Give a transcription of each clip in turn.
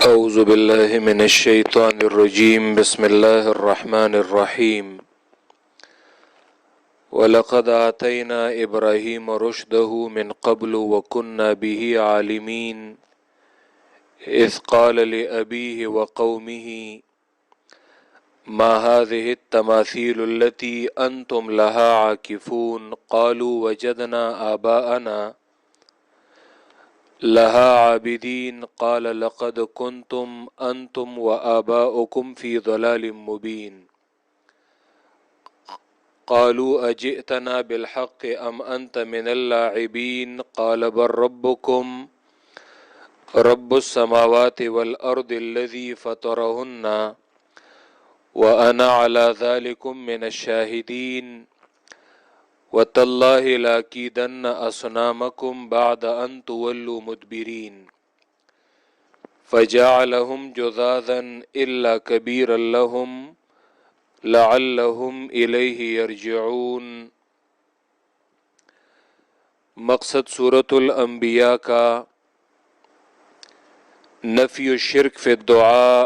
اعوذ باللہ من الشیطان الرجیم بسم اللہ الرحمن الرحیم وَلَقَدْ آتَيْنَا إِبْرَاهِيمَ رُشْدَهُ مِنْ قَبْلُ وَكُنَّا بِهِ عَالِمِينَ إِذْ قَالَ لِأَبِيهِ وَقَوْمِهِ مَا هَذِهِ التَّمَاثِيلُ الَّتِي أَنْتُمْ لَهَا عَاكِفُونَ قَالُوا وَجَدْنَا آبَاءَنَا لها عابدين قال لقد كنتم أنتم وآباؤكم في ضلال مبين قالوا أجئتنا بالحق أم أنت من اللاعبين قال بل ربكم رب السماوات والأرض الذي فطرهن وأنا على ذلكم من الشاهدين وَتَاللَّهِ لَأَكِيدَنَّ أَصْنَامَكُمْ بَعْدَ أَن تُوَلُّوا مُدْبِرِينَ فَجَعَلَهُمْ جُذَاذًا إِلَّا كَبِيرًا لَهُمْ لَعَلَّهُمْ إِلَيْهِ يَرْجِعُونَ۔ مقصد سورۃ الانبیاء کا نفی الشرک فی الدعاء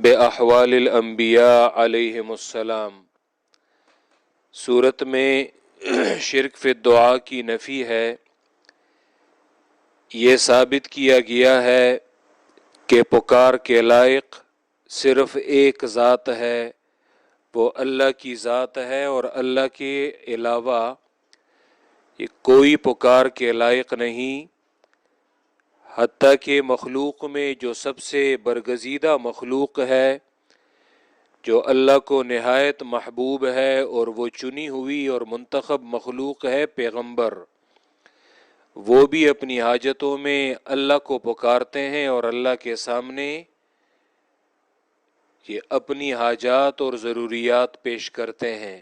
بأحوال الانبیاء علیہم السلام۔ سورت میں شرک فی الدعاء کی نفی ہے۔ یہ ثابت کیا گیا ہے کہ پکار کے لائق صرف ایک ذات ہے، وہ اللہ کی ذات ہے، اور اللہ کے علاوہ کوئی پکار کے لائق نہیں۔ حتیٰ کہ مخلوق میں جو سب سے برگزیدہ مخلوق ہے، جو اللہ کو نہایت محبوب ہے، اور وہ چنی ہوئی اور منتخب مخلوق ہے پیغمبر، وہ بھی اپنی حاجتوں میں اللہ کو پکارتے ہیں اور اللہ کے سامنے یہ اپنی حاجات اور ضروریات پیش کرتے ہیں۔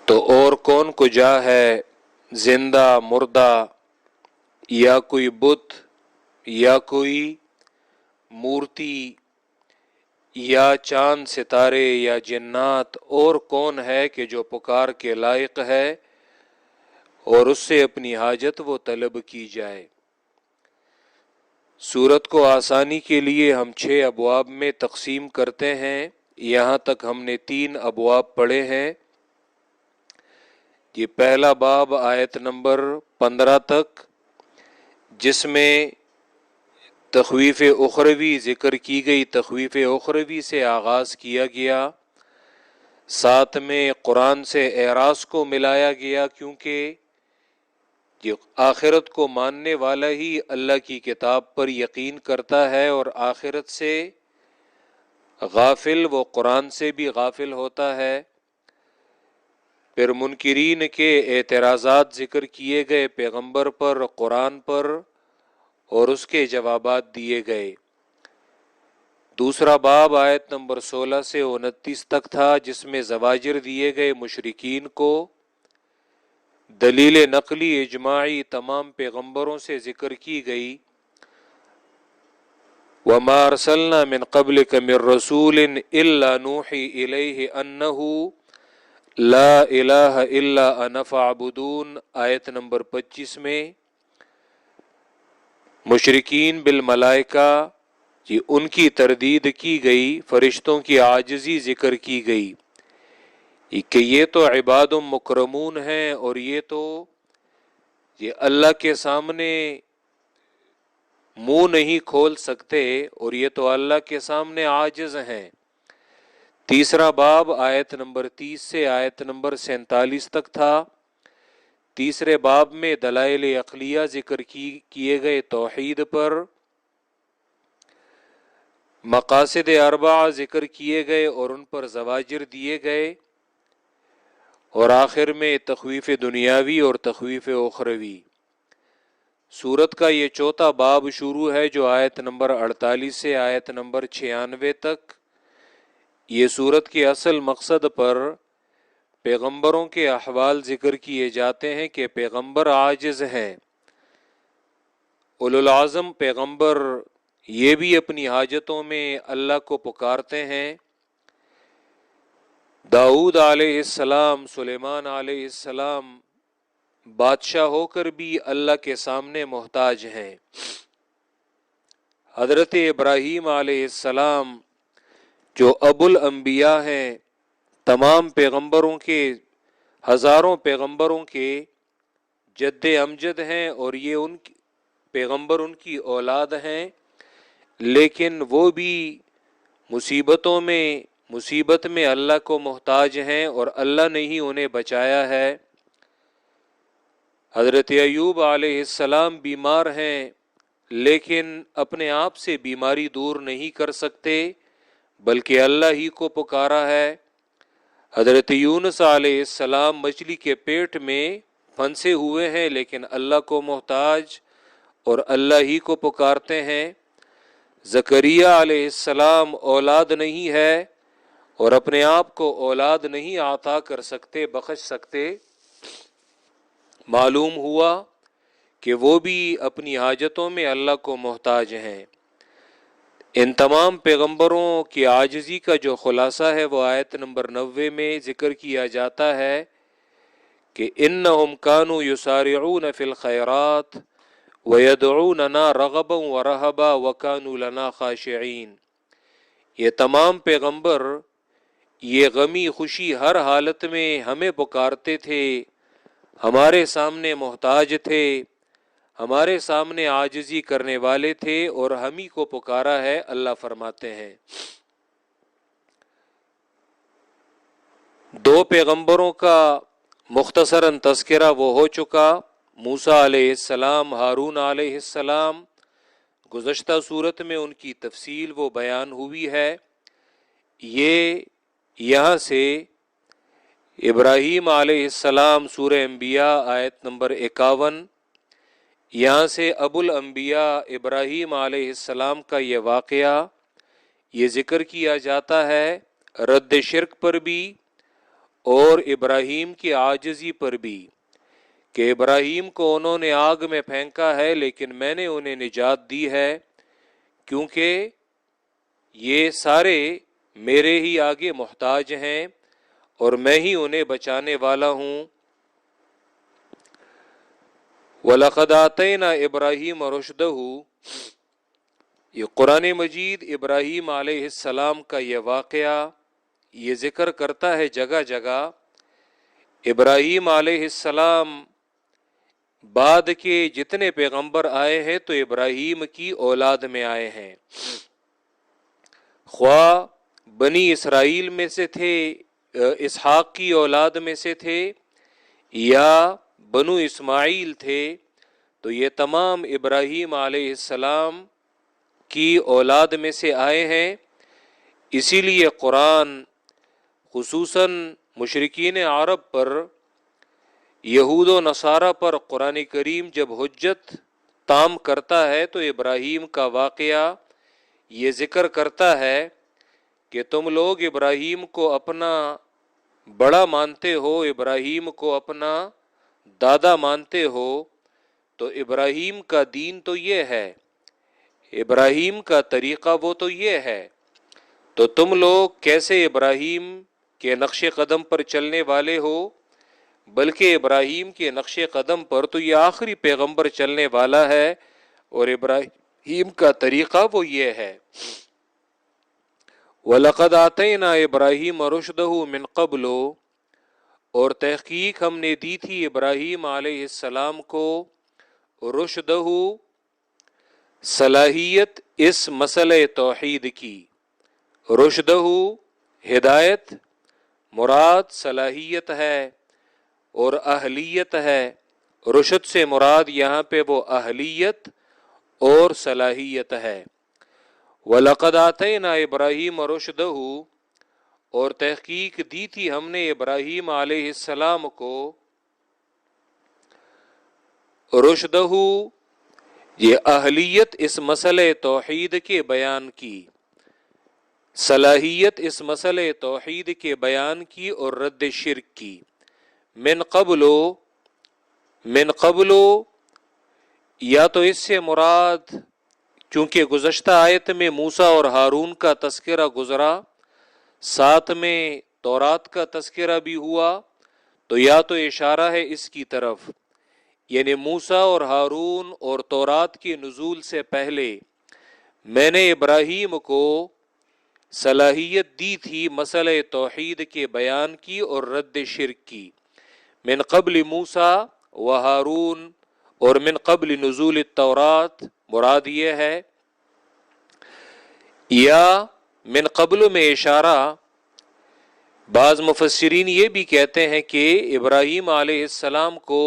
تو اور کون کجا ہے، زندہ، مردہ، یا کوئی بت، یا کوئی مورتی، یا چاند ستارے، یا جنات، اور کون ہے کہ جو پکار کے لائق ہے اور اس سے اپنی حاجت وہ طلب کی جائے۔ سورت کو آسانی کے لیے ہم 6 ابواب میں تقسیم کرتے ہیں۔ یہاں تک ہم نے 3 ابواب پڑھے ہیں۔ یہ پہلا باب آیت نمبر 15 تک، جس میں تخویف اخروی ذکر کی گئی، تخویف اخروی سے آغاز کیا گیا، ساتھ میں قرآن سے اعراض کو ملایا گیا، کیونکہ یہ آخرت کو ماننے والا ہی اللہ کی کتاب پر یقین کرتا ہے، اور آخرت سے غافل وہ قرآن سے بھی غافل ہوتا ہے۔ پھر منکرین کے اعتراضات ذکر کیے گئے پیغمبر پر، قرآن پر، اور اس کے جوابات دیے گئے۔ دوسرا باب آیت نمبر 16 سے 29 تک تھا، جس میں زواجر دیے گئے مشرکین کو۔ دلیل نقلی اجماعی تمام پیغمبروں سے ذکر کی گئی۔ وَمَا أَرْسَلْنَا مِن قَبْلِكَ مِن رَّسُولٍ إِلَّا نُوحِي إِلَيْهِ أَنَّهُ لَا إِلَٰهَ إِلَّا أَنَا فَاعْبُدُونِ آیت نمبر 25 میں مشرکین بالملائکہ ان کی تردید کی گئی، فرشتوں کی عاجزی ذکر کی گئی کہ یہ تو عباد مکرمون ہیں، اور یہ تو اللہ کے سامنے منہ نہیں کھول سکتے، اور یہ تو اللہ کے سامنے عاجز ہیں۔ تیسرا باب آیت نمبر 30 سے آیت نمبر 47 تک تھا۔ تیسرے باب میں دلائل عقلیہ ذکر کیے گئے توحید پر، مقاصد اربعہ ذکر کیے گئے اور ان پر زواجر دیے گئے، اور آخر میں تخویف دنیاوی اور تخویف اخروی۔ سورت کا یہ چوتھا باب شروع ہے، جو آیت نمبر 48 سے آیت نمبر 96 تک۔ یہ سورت کے اصل مقصد پر پیغمبروں کے احوال ذکر کیے جاتے ہیں کہ پیغمبر عاجز ہیں۔ اولو العزم پیغمبر یہ بھی اپنی حاجتوں میں اللہ کو پکارتے ہیں۔ داؤد علیہ السلام، سلیمان علیہ السلام بادشاہ ہو کر بھی اللہ کے سامنے محتاج ہیں۔ حضرت ابراہیم علیہ السلام جو ابو الانبیاء ہیں، تمام پیغمبروں کے، ہزاروں پیغمبروں کے جد امجد ہیں، اور یہ پیغمبر ان کی اولاد ہیں، لیکن وہ بھی مصیبت میں اللہ کو محتاج ہیں، اور اللہ نے ہی انہیں بچایا ہے۔ حضرت ایوب علیہ السلام بیمار ہیں، لیکن اپنے آپ سے بیماری دور نہیں کر سکتے، بلکہ اللہ ہی کو پکارا ہے۔ حضرت یونس علیہ السلام مچھلی کے پیٹ میں پھنسے ہوئے ہیں، لیکن اللہ کو محتاج اور اللہ ہی کو پکارتے ہیں۔ زکریا علیہ السلام اولاد نہیں ہے اور اپنے آپ کو اولاد نہیں عطا کر سکتے، بخش سکتے، معلوم ہوا کہ وہ بھی اپنی حاجتوں میں اللہ کو محتاج ہیں۔ ان تمام پیغمبروں کی عاجزی کا جو خلاصہ ہے وہ آیت نمبر 90 میں ذکر کیا جاتا ہے کہ انہم کانوا یسارعون فی الخیرات ویدعوننا رغبا ورہبا وکانوا لنا خاشعین۔ یہ تمام پیغمبر یہ غمی خوشی ہر حالت میں ہمیں پکارتے تھے، ہمارے سامنے محتاج تھے، ہمارے سامنے عاجزی کرنے والے تھے، اور ہم ہی کو پکارا ہے۔ اللہ فرماتے ہیں دو پیغمبروں کا مختصراً تذکرہ وہ ہو چکا، موسیٰ علیہ السلام، ہارون علیہ السلام۔ گزشتہ صورت میں ان کی تفصیل وہ بیان ہوئی ہے۔ یہ یہاں سے ابراہیم علیہ السلام، سورہ انبیاء آیت نمبر 51، یہاں سے ابو الانبیاء ابراہیم علیہ السلام کا یہ واقعہ یہ ذکر کیا جاتا ہے، رد شرک پر بھی اور ابراہیم کی عاجزی پر بھی، کہ ابراہیم کو انہوں نے آگ میں پھینکا ہے لیکن میں نے انہیں نجات دی ہے، کیونکہ یہ سارے میرے ہی آگے محتاج ہیں اور میں ہی انہیں بچانے والا ہوں۔ وَلَقَدْ آتَيْنَا إِبْرَاهِيمَ رُشْدَهُ، یہ قرآن مجید ابراہیم علیہ السلام کا یہ واقعہ یہ ذکر کرتا ہے جگہ جگہ۔ ابراہیم علیہ السلام بعد کے جتنے پیغمبر آئے ہیں تو ابراہیم کی اولاد میں آئے ہیں، خواہ بنی اسرائیل میں سے تھے، اسحاق کی اولاد میں سے تھے، یا بنو اسماعیل تھے، تو یہ تمام ابراہیم علیہ السلام کی اولاد میں سے آئے ہیں۔ اسی لیے قرآن خصوصاً مشرکین عرب پر، یہود و نصارہ پر قرآن کریم جب حجت تام کرتا ہے تو ابراہیم کا واقعہ یہ ذکر کرتا ہے کہ تم لوگ ابراہیم کو اپنا بڑا مانتے ہو، ابراہیم کو اپنا دادا مانتے ہو، تو ابراہیم کا دین تو یہ ہے، ابراہیم کا طریقہ وہ تو یہ ہے، تو تم لوگ کیسے ابراہیم کے نقش قدم پر چلنے والے ہو؟ بلکہ ابراہیم کے نقش قدم پر تو یہ آخری پیغمبر چلنے والا ہے، اور ابراہیم کا طریقہ وہ یہ ہے۔ وَلَقَدْ آتَيْنَا إِبْرَاهِيمَ رُشْدَهُ مِنْ قَبْلُ، اور تحقیق ہم نے دی تھی ابراہیم علیہ السلام کو رشدہ، صلاحیت اس مسئلہ توحید کی۔ رشدہ ہدایت مراد صلاحیت ہے اور اہلیت ہے۔ رشد سے مراد یہاں پہ وہ اہلیت اور صلاحیت ہے۔ وَلَقَدْ آتَيْنَا إِبْرَاهِيمَ رُشْدَهُ، اور تحقیق دی تھی ہم نے ابراہیم علیہ السلام کو رشدہ، یہ اہلیت اس مسئلہ توحید کے بیان کی، صلاحیت اس مسئلہ توحید کے بیان کی اور رد شرک کی۔ من قبل یا تو اس سے مراد، چونکہ گزشتہ آیت میں موسیٰ اور ہارون کا تذکرہ گزرا، ساتھ میں تورات کا تذکرہ بھی ہوا، تو یا تو اشارہ ہے اس کی طرف، یعنی موسیٰ اور ہارون اور تورات کے نزول سے پہلے میں نے ابراہیم کو صلاحیت دی تھی مسئلہ توحید کے بیان کی اور رد شرک کی، من قبل موسیٰ و ہارون، اور من قبل نزول التورات مراد یہ ہے، یا من قبل میں اشارہ، بعض مفسرین یہ بھی کہتے ہیں کہ ابراہیم علیہ السلام کو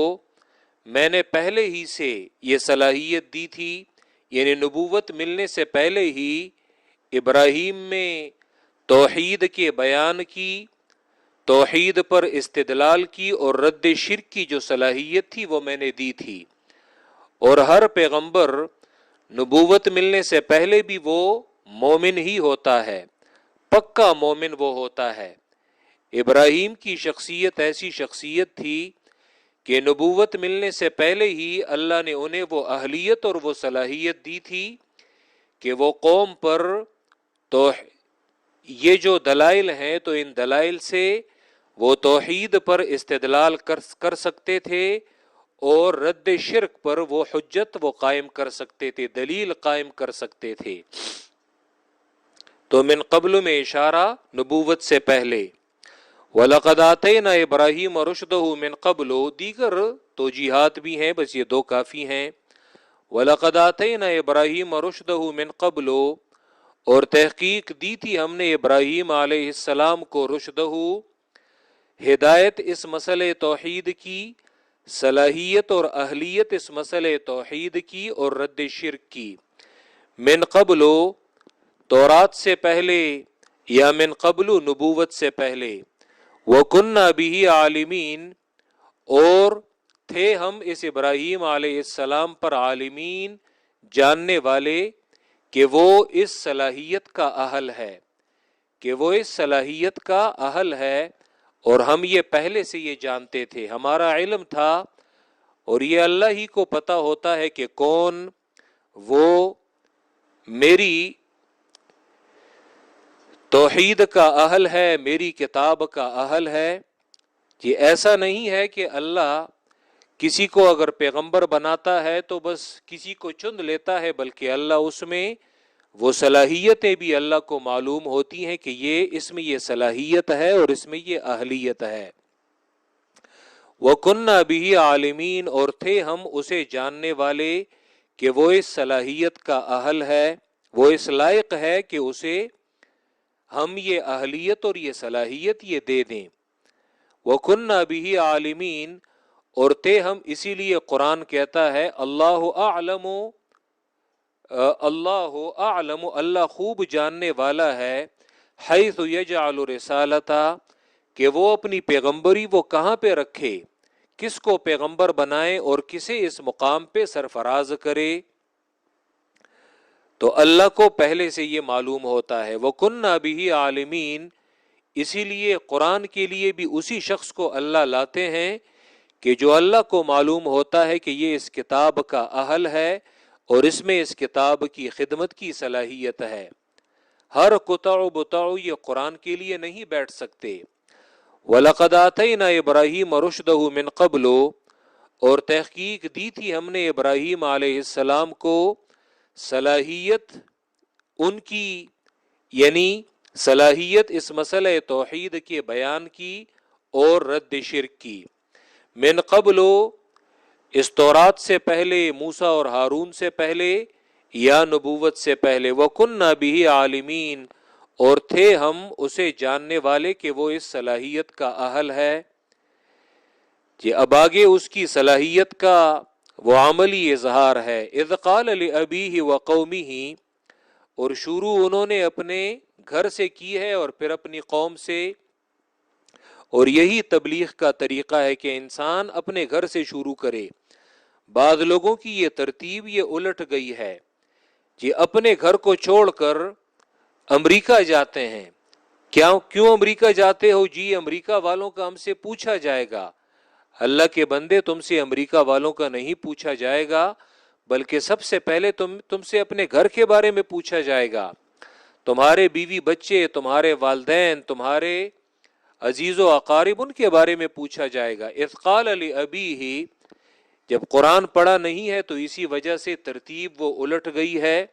میں نے پہلے ہی سے یہ صلاحیت دی تھی، یعنی نبوت ملنے سے پہلے ہی ابراہیم میں توحید کے بیان کی، توحید پر استدلال کی اور رد شرک کی جو صلاحیت تھی وہ میں نے دی تھی۔ اور ہر پیغمبر نبوت ملنے سے پہلے بھی وہ مومن ہی ہوتا ہے، پکا مومن وہ ہوتا ہے۔ ابراہیم کی شخصیت ایسی شخصیت تھی کہ نبوت ملنے سے پہلے ہی اللہ نے انہیں وہ اہلیت اور وہ صلاحیت دی تھی کہ وہ قوم پر تو یہ جو دلائل ہیں تو ان دلائل سے وہ توحید پر استدلال کر سکتے تھے اور رد شرک پر وہ حجت وہ قائم کر سکتے تھے، دلیل قائم کر سکتے تھے۔ تو من قبل میں اشارہ نبوت سے پہلے، وَلَقَدْ آتَيْنَا إِبْرَاهِيمَ رُشْدَهُ مِنْ قَبْلُ، دیگر توجیحات بھی ہیں، بس یہ دو کافی ہیں۔ وَلَقَدْ آتَيْنَا إِبْرَاهِيمَ رُشْدَهُ مِنْ قَبْلُ، اور تحقیق دی تھی ہم نے ابراہیم علیہ السلام کو رشدہ، ہدایت اس مسئلے توحید کی، صلاحیت اور اہلیت اس مسئلے توحید کی اور رد شرک کی، من قبل تورات سے پہلے یا من قبل نبوت سے پہلے، وَكُنَّا بِهِ عَالِمِينَ، اور تھے ہم اس ابراہیم علیہ السلام پر عالمین، جاننے والے کہ وہ اس صلاحیت کا اہل ہے، کہ وہ اس صلاحیت کا اہل ہے، اور ہم یہ پہلے سے یہ جانتے تھے، ہمارا علم تھا، اور یہ اللہ ہی کو پتہ ہوتا ہے کہ کون وہ میری توحید کا اہل ہے، میری کتاب کا اہل ہے۔ یہ ایسا نہیں ہے کہ اللہ کسی کو اگر پیغمبر بناتا ہے تو بس کسی کو چن لیتا ہے، بلکہ اللہ اس میں وہ صلاحیتیں بھی اللہ کو معلوم ہوتی ہیں کہ یہ اس میں یہ صلاحیت ہے اور اس میں یہ اہلیت ہے۔ وَكُنَّا بِهِ عَالِمِينَ، اور تھے ہم اسے جاننے والے کہ وہ اس صلاحیت کا اہل ہے، وہ اس لائق ہے کہ اسے ہم یہ اہلیت اور یہ صلاحیت یہ دے دیں۔ وَكُنَّا بِهِ عَالِمِينَ، اور تھے ہم، اسی لیے قرآن کہتا ہے اللہ اعلم، اللہ اعلم، اللہ خوب جاننے والا ہے، حیث یجعل رسالتہ، کہ وہ اپنی پیغمبری وہ کہاں پہ رکھے، کس کو پیغمبر بنائے اور کسے اس مقام پہ سرفراز کرے، تو اللہ کو پہلے سے یہ معلوم ہوتا ہے۔ وَكُنَّا بِهِ عَالِمِينَ، اسی لیے قرآن کے لیے بھی اسی شخص کو اللہ لاتے ہیں کہ جو اللہ کو معلوم ہوتا ہے کہ یہ اس کتاب کا اہل ہے اور اس میں اس کتاب کی خدمت کی صلاحیت ہے۔ ہر قطع و بطع یہ قرآن کے لیے نہیں بیٹھ سکتے۔ وَلَقَدْ آتَيْنَا إِبْرَاهِيمَ رُشْدَهُ مِنْ قَبْلُ، اور تحقیق دی تھی ہم نے ابراہیم علیہ السلام کو صلاحیت ان کی، یعنی صلاحیت اس مسئلہ توحید کے بیان کی اور رد شرک کی، من قبل اس تورات سے پہلے، موسیٰ اور ہارون سے پہلے یا نبوت سے پہلے۔ وَكُنَّا بِهِ عَالِمِينَ، اور تھے ہم اسے جاننے والے کہ وہ اس صلاحیت کا اہل ہے۔ کہ اب آگے اس کی صلاحیت کا وہ عملی اظہار ہے۔ اذ قال لأبیہ وقومہ، اور شروع انہوں نے اپنے گھر سے کی ہے اور پھر اپنی قوم سے، اور یہی تبلیغ کا طریقہ ہے کہ انسان اپنے گھر سے شروع کرے۔ بعض لوگوں کی یہ ترتیب یہ الٹ گئی ہے، کہ اپنے گھر کو چھوڑ کر امریکہ جاتے ہیں۔ کیوں امریکہ جاتے ہو؟ جی امریکہ والوں کا ہم سے پوچھا جائے گا۔ اللہ کے بندے، تم سے امریکہ والوں کا نہیں پوچھا جائے گا، بلکہ سب سے پہلے تم سے اپنے گھر کے بارے میں پوچھا جائے گا، تمہارے بیوی بچے، تمہارے والدین، تمہارے عزیز و اقارب، ان کے بارے میں پوچھا جائے گا۔ اذ قال لأبیہ، جب قرآن پڑھا نہیں ہے تو اسی وجہ سے ترتیب وہ الٹ گئی ہے۔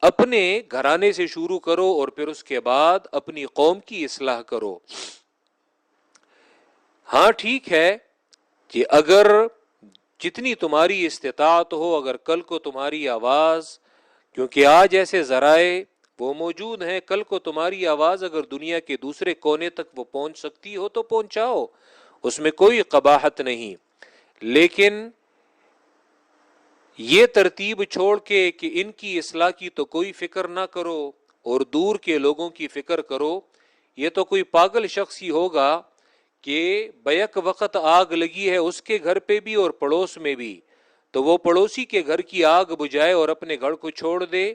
اپنے گھرانے سے شروع کرو اور پھر اس کے بعد اپنی قوم کی اصلاح کرو۔ ہاں ٹھیک ہے کہ اگر جتنی تمہاری استطاعت ہو، اگر کل کو تمہاری آواز، کیونکہ آج ایسے ذرائع وہ موجود ہیں، کل کو تمہاری آواز اگر دنیا کے دوسرے کونے تک وہ پہنچ سکتی ہو تو پہنچاؤ، اس میں کوئی قباحت نہیں، لیکن یہ ترتیب چھوڑ کے کہ ان کی اصلاح کی تو کوئی فکر نہ کرو اور دور کے لوگوں کی فکر کرو، یہ تو کوئی پاگل شخص ہی ہوگا کہ بیک وقت آگ لگی ہے اس کے گھر پہ بھی اور پڑوس میں بھی، تو وہ پڑوسی کے گھر کی آگ بجھائے اور اپنے گھر کو چھوڑ دے،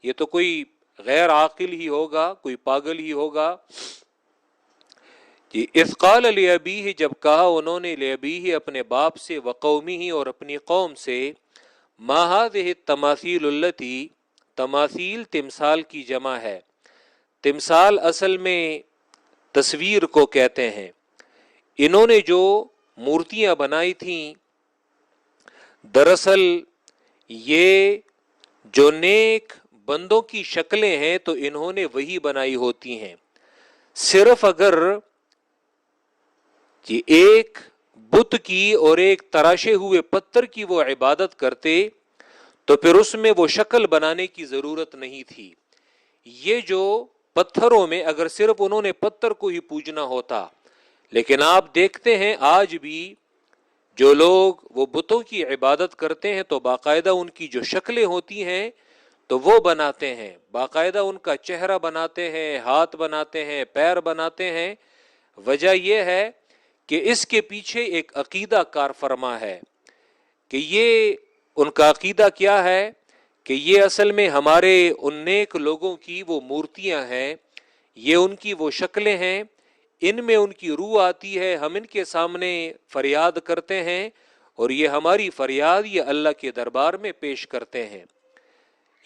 یہ تو کوئی غیر عاقل ہی ہوگا، کوئی پاگل ہی ہوگا۔ اذ قال لأبیہ، جب کہا انہوں نے لأبیہ اپنے باپ سے، وقومہ اور اپنی قوم سے، ما هذه التماثیل التي، تماثیل تمثال کی جمع ہے، تمثال اصل میں تصویر کو کہتے ہیں، انہوں نے جو مورتیاں بنائی تھیں، دراصل یہ جو نیک بندوں کی شکلیں ہیں تو انہوں نے وہی بنائی ہوتی ہیں، صرف اگر ایک بت کی اور ایک تراشے ہوئے پتھر کی وہ عبادت کرتے تو پھر اس میں وہ شکل بنانے کی ضرورت نہیں تھی۔ یہ جو پتھروں میں اگر صرف انہوں نے پتھر کو ہی پوجنا ہوتا، لیکن آپ دیکھتے ہیں آج بھی جو لوگ وہ بتوں کی عبادت کرتے ہیں تو باقاعدہ ان کی جو شکلیں ہوتی ہیں تو وہ بناتے ہیں، باقاعدہ ان کا چہرہ بناتے ہیں، ہاتھ بناتے ہیں، پیر بناتے ہیں۔ وجہ یہ ہے کہ اس کے پیچھے ایک عقیدہ کار فرما ہے کہ یہ ان کا عقیدہ کیا ہے کہ یہ اصل میں ہمارے ان نیک لوگوں کی وہ مورتیاں ہیں، یہ ان کی وہ شکلیں ہیں، ان میں ان کی روح آتی ہے، ہم ان کے سامنے فریاد کرتے ہیں اور یہ ہماری فریاد یہ اللہ کے دربار میں پیش کرتے ہیں۔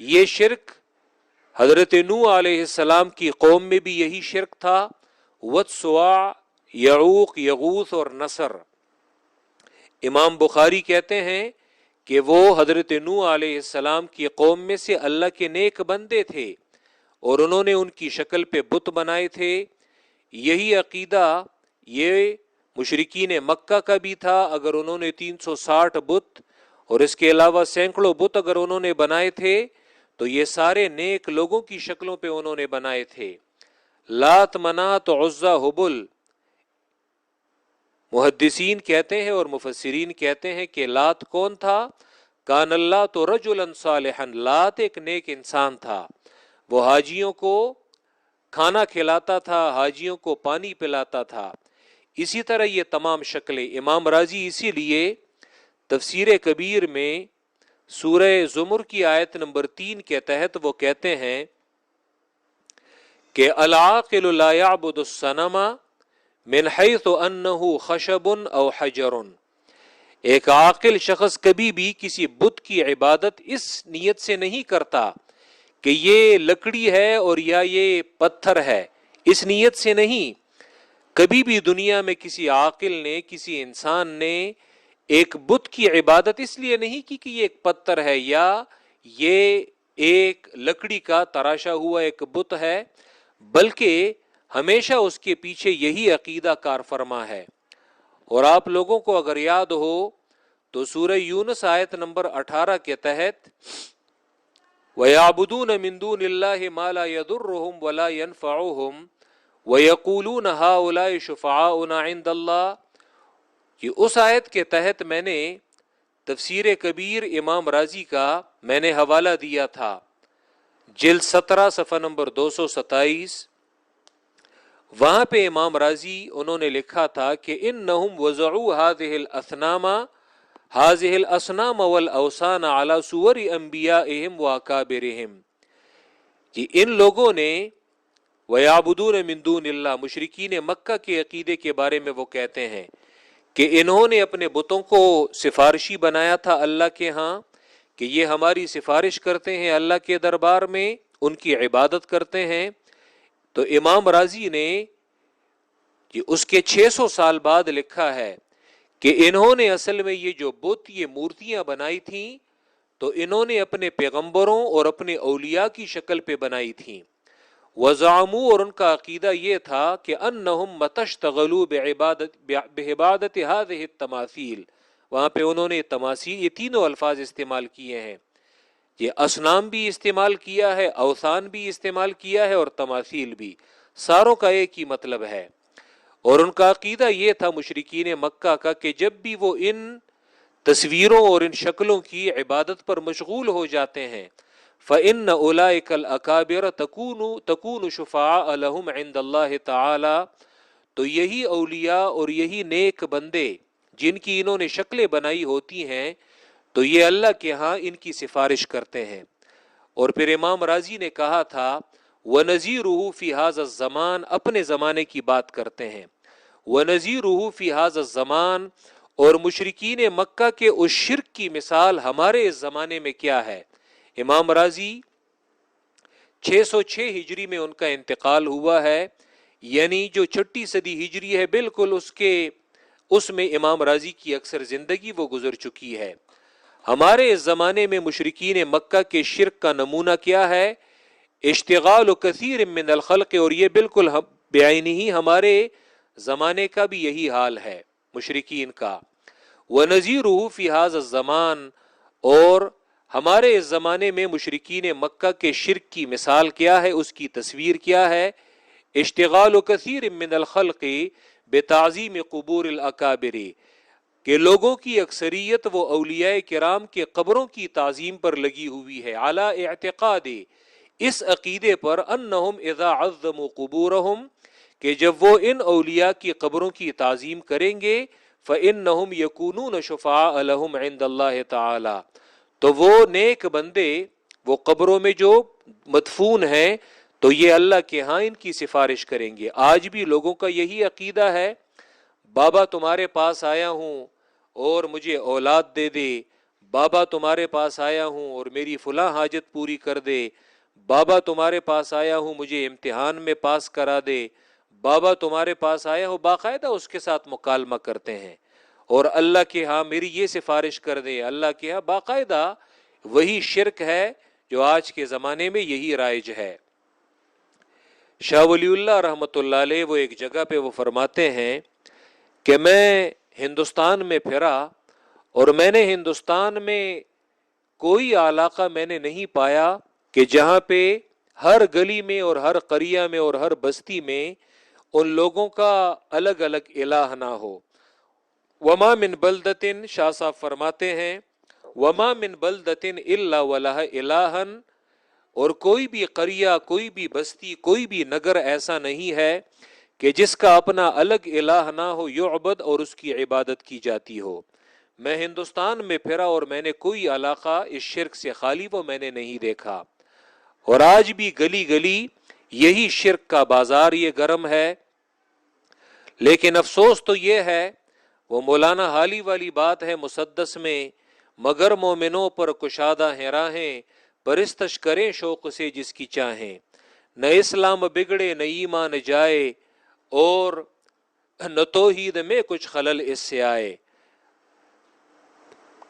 یہ شرک حضرت نوح علیہ السلام کی قوم میں بھی یہی شرک تھا، وَد سُوَاعَ، یعوق، یغوث اور نصر۔ امام بخاری کہتے ہیں کہ وہ حضرت نوح علیہ السلام کی قوم میں سے اللہ کے نیک بندے تھے اور انہوں نے ان کی شکل پہ بت بنائے تھے۔ یہی عقیدہ یہ مشرکین مکہ کا بھی تھا، اگر انہوں نے 360 بت اور اس کے علاوہ سینکڑوں بت اگر انہوں نے بنائے تھے تو یہ سارے نیک لوگوں کی شکلوں پہ انہوں نے بنائے تھے۔ لات، منات، عزا، حبل، محدثین کہتے ہیں اور مفسرین کہتے ہیں کہ لات کون تھا؟ کان اللہ تو رجلا صالحا، لات ایک نیک انسان تھا، وہ حاجیوں کو کھانا کھلاتا تھا، حاجیوں کو پانی پلاتا تھا۔ اسی طرح یہ تمام شکلیں، امام راضی اسی لیے تفسیر کبیر میں سورہ زمر کی آیت نمبر 3 کے تحت وہ کہتے ہیں کہ العاقل لا يعبد الصنم من حیث انہ خشب او حجر، ایک عاقل شخص کبھی بھی کسی بت کی عبادت اس نیت سے نہیں کرتا کہ یہ لکڑی ہے اور یا یہ پتھر ہے، اس نیت سے نہیں۔ کبھی بھی دنیا میں کسی عاقل نے، کسی انسان نے ایک بت کی عبادت اس لیے نہیں کی کہ یہ ایک پتھر ہے یا یہ ایک لکڑی کا تراشا ہوا ایک بت ہے، بلکہ ہمیشہ اس کے پیچھے یہی عقیدہ کار فرما ہے۔ اور آپ لوگوں کو اگر یاد ہو تو سورہ یونس آیت نمبر 18 کے تحت وَيَعْبُدُونَ مِن دُونِ اللَّهِ مَا لَا يَضُرُّهُمْ وَلَا يَنْفَعُهُمْ وَيَقُولُونَ هَؤُلَاءِ شُفَعَاؤُنَا عِندَ اللَّهِ، کہ اس آیت کے تحت میں نے تفسیر کبیر امام راضی کا میں نے حوالہ دیا تھا، جلد 17 صفحہ نمبر 227، وہاں پہ امام راضی انہوں نے لکھا تھا کہ انہم وضعوا هذه الاصنام والاوثان على صور انبیائهم واکابرهم، کہ ان لوگوں نے وَيَعْبُدُونَ مِن دُونِ اللَّهِ، مشرکین مکہ کے عقیدے کے بارے میں وہ کہتے ہیں کہ انہوں نے اپنے بتوں کو سفارشی بنایا تھا اللہ کے ہاں کہ یہ ہماری سفارش کرتے ہیں اللہ کے دربار میں، ان کی عبادت کرتے ہیں۔ تو امام راضی نے اس کے 600 سال بعد لکھا ہے کہ انہوں نے اصل میں یہ جو بت، یہ مورتیاں بنائی تھیں تو انہوں نے اپنے پیغمبروں اور اپنے اولیاء کی شکل پہ بنائی تھیں. وزعموا، اور ان کا عقیدہ یہ تھا کہ انہم متشتغلوا بعبادت هذه التماثیل. وہاں پہ انہوں نے تماثیل، یہ تینوں الفاظ استعمال کیے ہیں، یہ اصنام بھی استعمال کیا ہے، اوثان بھی استعمال کیا ہے، اور تماثیل بھی. ساروں کا ایک ہی مطلب ہے. اور ان کا عقیدہ یہ تھا مشرکین مکہ کا کہ جب بھی وہ ان تصویروں اور ان شکلوں کی عبادت پر مشغول ہو جاتے ہیں، فَإِنَّ أُولَئِكَ الْأَكَابِرَ تَكُونُ شُفَعَاءَ لَهُمْ عِنْدَ اللَّهِ تَعَالَى، تو یہی اولیاء اور یہی نیک بندے جن کی انہوں نے شکلیں بنائی ہوتی ہیں، تو یہ اللہ کے ہاں ان کی سفارش کرتے ہیں. اور پھر امام رازی نے کہا تھا وَنَذِيرُهُ فِي هَذَا الزَّمَانِ، اپنے زمانے کی بات کرتے ہیں. وَنَذِيرُهُ فِي هَذَا الزَّمَانِ، اور مشرکین مکہ کے اس شرک کی مثال ہمارے اس زمانے میں کیا ہے. امام رازی 606 ہجری میں ان کا انتقال ہوا ہے، یعنی جو 6 صدی ہجری ہے بالکل اس میں امام رازی کی اکثر زندگی وہ گزر چکی ہے. ہمارے اس زمانے میں مشرکین مکہ کے شرک کا نمونہ کیا ہے؟ اشتغال کثیر من الخلق، اور یہ بالکل بعینہ ہی ہمارے زمانے کا بھی یہی حال ہے مشرکین کا. وَنَذِيرُهُ فِي هَذَا الزَّمَانِ، اور ہمارے اس زمانے میں مشرکین مکہ کے شرک کی مثال کیا ہے، اس کی تصویر کیا ہے؟ اشتغال کثیر من الخلق بتعظیم قبور الاکابر، کہ لوگوں کی اکثریت وہ اولیاء کرام کے قبروں کی تعظیم پر لگی ہوئی ہے. علی اعتقاد، اس عقیدے پر، انہم اذا عظموا قبورہم، کہ جب وہ ان اولیاء کی قبروں کی تعظیم کریں گے، فإنہم یکونون شفعاء لہم عند اللہ تعالی، تو وہ نیک بندے وہ قبروں میں جو مدفون ہیں تو یہ اللہ کے ہاں ان کی سفارش کریں گے. آج بھی لوگوں کا یہی عقیدہ ہے، بابا تمہارے پاس آیا ہوں اور مجھے اولاد دے دے، بابا تمہارے پاس آیا ہوں اور میری فلاں حاجت پوری کر دے، بابا تمہارے پاس آیا ہوں مجھے امتحان میں پاس کرا دے، بابا تمہارے پاس آیا ہوں، باقاعدہ اس کے ساتھ مکالمہ کرتے ہیں. اور اللہ کے ہاں میری یہ سفارش کر دے، اللہ کے ہاں، باقاعدہ وہی شرک ہے جو آج کے زمانے میں یہی رائج ہے. شاہ ولی اللہ رحمۃ اللہ علیہ وہ ایک جگہ پہ وہ فرماتے ہیں کہ میں ہندوستان میں پھرا اور میں نے ہندوستان میں کوئی علاقہ میں نے نہیں پایا کہ جہاں پہ ہر گلی میں اور ہر قریہ میں اور ہر بستی میں ان لوگوں کا الگ الگ الہ نہ ہو. وما من بلدتن، شاہ صاحب فرماتے ہیں وما من بلدتن الا ولہ الہن، اور کوئی بھی قریہ، کوئی بھی بستی، کوئی بھی نگر ایسا نہیں ہے کہ جس کا اپنا الگ الہ نہ ہو، یعبد، اور اس کی عبادت کی جاتی ہو. میں ہندوستان میں پھرا اور میں نے کوئی علاقہ اس شرک سے خالی وہ میں نے نہیں دیکھا. اور آج بھی گلی گلی یہی شرک کا بازار یہ گرم ہے. لیکن افسوس تو یہ ہے، وہ مولانا حالی والی بات ہے مسدس میں، مگر مومنوں پر کشادہ ہیں راہیں، پرستش کریں شوق سے جس کی چاہیں. نہ اسلام بگڑے نہ ایمان جائے، اور نہ توحید میں کچھ خلل اس سے آئے.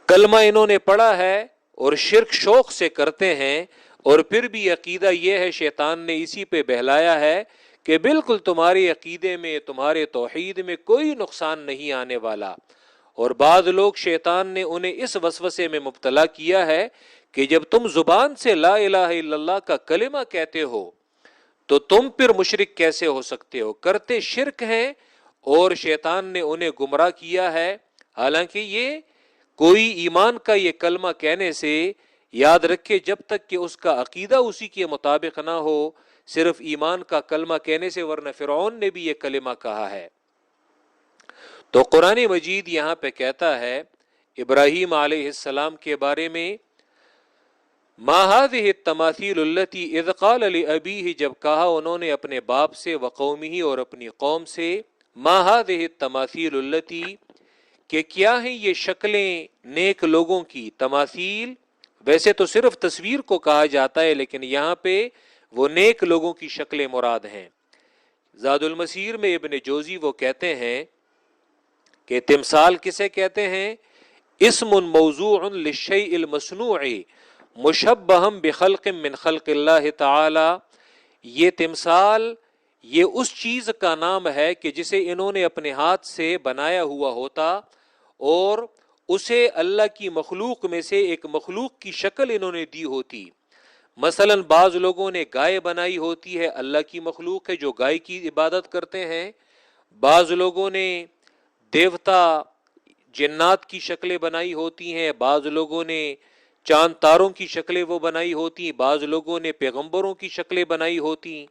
کلمہ انہوں نے پڑھا ہے اور شرک شوق سے کرتے ہیں، اور پھر بھی عقیدہ یہ ہے شیطان نے اسی پہ بہلایا ہے کہ بالکل تمہارے عقیدے میں، تمہارے توحید میں کوئی نقصان نہیں آنے والا. اور بعض لوگ شیطان نے انہیں اس وسوسے میں مبتلا کیا ہے کہ جب تم زبان سے لا الہ الا اللہ کا کلمہ کہتے ہو تو تم پھر مشرک کیسے ہو سکتے ہو؟ کرتے شرک ہیں، اور شیطان نے انہیں گمراہ کیا ہے. حالانکہ یہ کوئی ایمان کا یہ کلمہ کہنے سے، یاد رکھے جب تک کہ اس کا عقیدہ اسی کے مطابق نہ ہو، صرف ایمان کا کلمہ کہنے سے، ورنہ فرعون نے بھی یہ کلمہ کہا ہے. تو قرآن مجید یہاں پہ کہتا ہے ابراہیم علیہ السلام کے بارے میں، ما هذه التماثیل التي اذ قال لأبیہ، جب کہا انہوں نے اپنے باپ سے، وقومہ، اور اپنی قوم سے، ما هذه التماثیل التي، کہ کیا ہیں یہ شکلیں نیک لوگوں کی. تماثیل ویسے تو صرف تصویر کو کہا جاتا ہے، لیکن یہاں پہ وہ نیک لوگوں کی شکلیں مراد ہیں. زاد المسیر میں ابن جوزی وہ کہتے ہیں کہ تمثال کسے کہتے ہیں؟ اسم موضوع للشیء المصنوع مشبہ بخلق من خلق اللہ تعالی، یہ تمثال یہ اس چیز کا نام ہے کہ جسے انہوں نے اپنے ہاتھ سے بنایا ہوا ہوتا اور اسے اللہ کی مخلوق میں سے ایک مخلوق کی شکل انہوں نے دی ہوتی. مثلا بعض لوگوں نے گائے بنائی ہوتی ہے، اللہ کی مخلوق ہے جو گائے کی عبادت کرتے ہیں. بعض لوگوں نے دیوتا جنات کی شکلیں بنائی ہوتی ہیں، بعض لوگوں نے چاند تاروں کی شکلیں وہ بنائی ہوتی، بعض لوگوں نے پیغمبروں کی شکلیں بنائی ہوتی،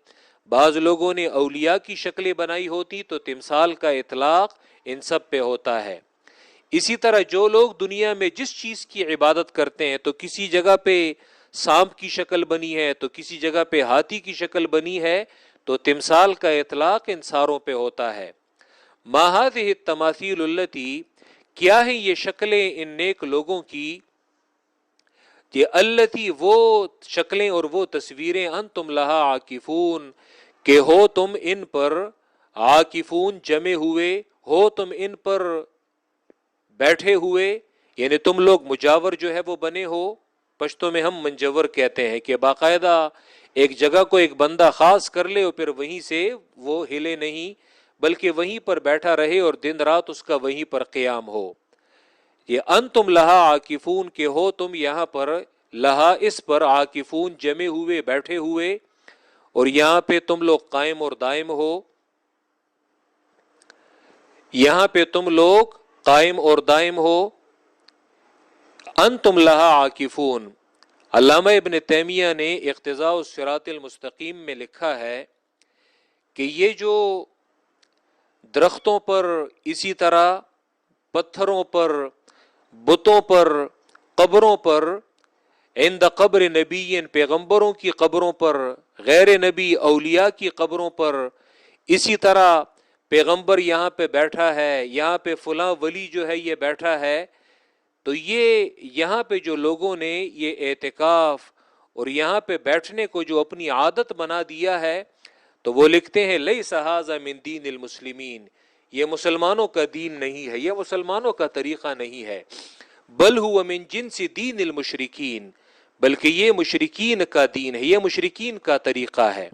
بعض لوگوں نے اولیاء کی شکلیں بنائی ہوتی. تو تمثال کا اطلاق ان سب پہ ہوتا ہے. اسی طرح جو لوگ دنیا میں جس چیز کی عبادت کرتے ہیں، تو کسی جگہ پہ سانپ کی شکل بنی ہے تو کسی جگہ پہ ہاتھی کی شکل بنی ہے، تو تمثال کا اطلاق ان ساروں پہ ہوتا ہے. ما هذه التماثيل التي، کیا ہیں یہ شکلیں ان نیک لوگوں کی، یہ التی وہ شکلیں اور وہ تصویریں انتم لہا عاکفون کہ ہو تم ان پر عاکفون جمے ہوئے، ہو تم ان پر بیٹھے ہوئے، یعنی تم لوگ مجاور جو ہے وہ بنے ہو. پشتوں میں ہم منجور کہتے ہیں کہ باقاعدہ ایک جگہ کو ایک بندہ خاص کر لے اور پھر وہیں سے وہ ہلے نہیں، بلکہ وہیں پر بیٹھا رہے اور دن رات اس کا وہیں پر قیام ہو. یہ انتم لہا عاکفون کہ ہو تم یہاں پر لہا اس پر عاکفون جمے ہوئے بیٹھے ہوئے، اور یہاں پہ تم لوگ قائم اور دائم ہو. یہاں پہ تم لوگ قائم اور دائم ہو. انتم لہا عاکفون. علامہ ابن تیمیہ نے اقتضاء الصراط المستقیم میں لکھا ہے کہ یہ جو درختوں پر، اسی طرح پتھروں پر، بتوں پر، قبروں پر، عند قبر نبی پیغمبروں کی قبروں پر، غیر نبی اولیاء کی قبروں پر، اسی طرح پیغمبر یہاں پہ بیٹھا ہے، یہاں پہ فلاں ولی جو ہے یہ بیٹھا ہے. تو یہ یہاں پہ جو لوگوں نے یہ اعتکاف اور یہاں پہ بیٹھنے کو جو اپنی عادت بنا دیا ہے، تو وہ لکھتے ہیں لیس ھذا من دین المسلمین، یہ مسلمانوں کا دین نہیں ہے، یہ مسلمانوں کا طریقہ نہیں ہے. بل هو من جنس دین المشرکین، بلکہ یہ مشرکین کا دین ہے، یہ مشرکین کا طریقہ ہے.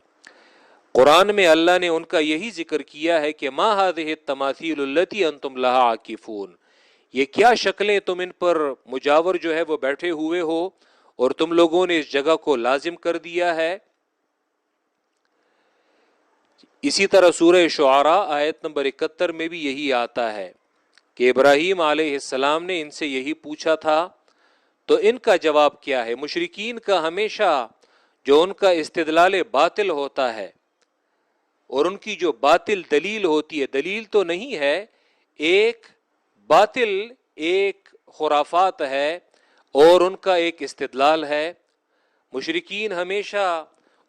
قرآن میں اللہ نے ان کا یہی ذکر کیا ہے کہ ما هذه التماثيل التي انتم لها عاکفون، یہ کیا شکلیں تم ان پر مجاور جو ہے وہ بیٹھے ہوئے ہو اور تم لوگوں نے اس جگہ کو لازم کر دیا ہے. اسی طرح سورہ شعراء آیت نمبر 71 میں بھی یہی آتا ہے کہ ابراہیم علیہ السلام نے ان سے یہی پوچھا تھا. تو ان کا جواب کیا ہے؟ مشرکین کا ہمیشہ جو ان کا استدلال باطل ہوتا ہے اور ان کی جو باطل دلیل ہوتی ہے، دلیل تو نہیں ہے، ایک باطل ایک خرافات ہے اور ان کا ایک استدلال ہے. مشرکین ہمیشہ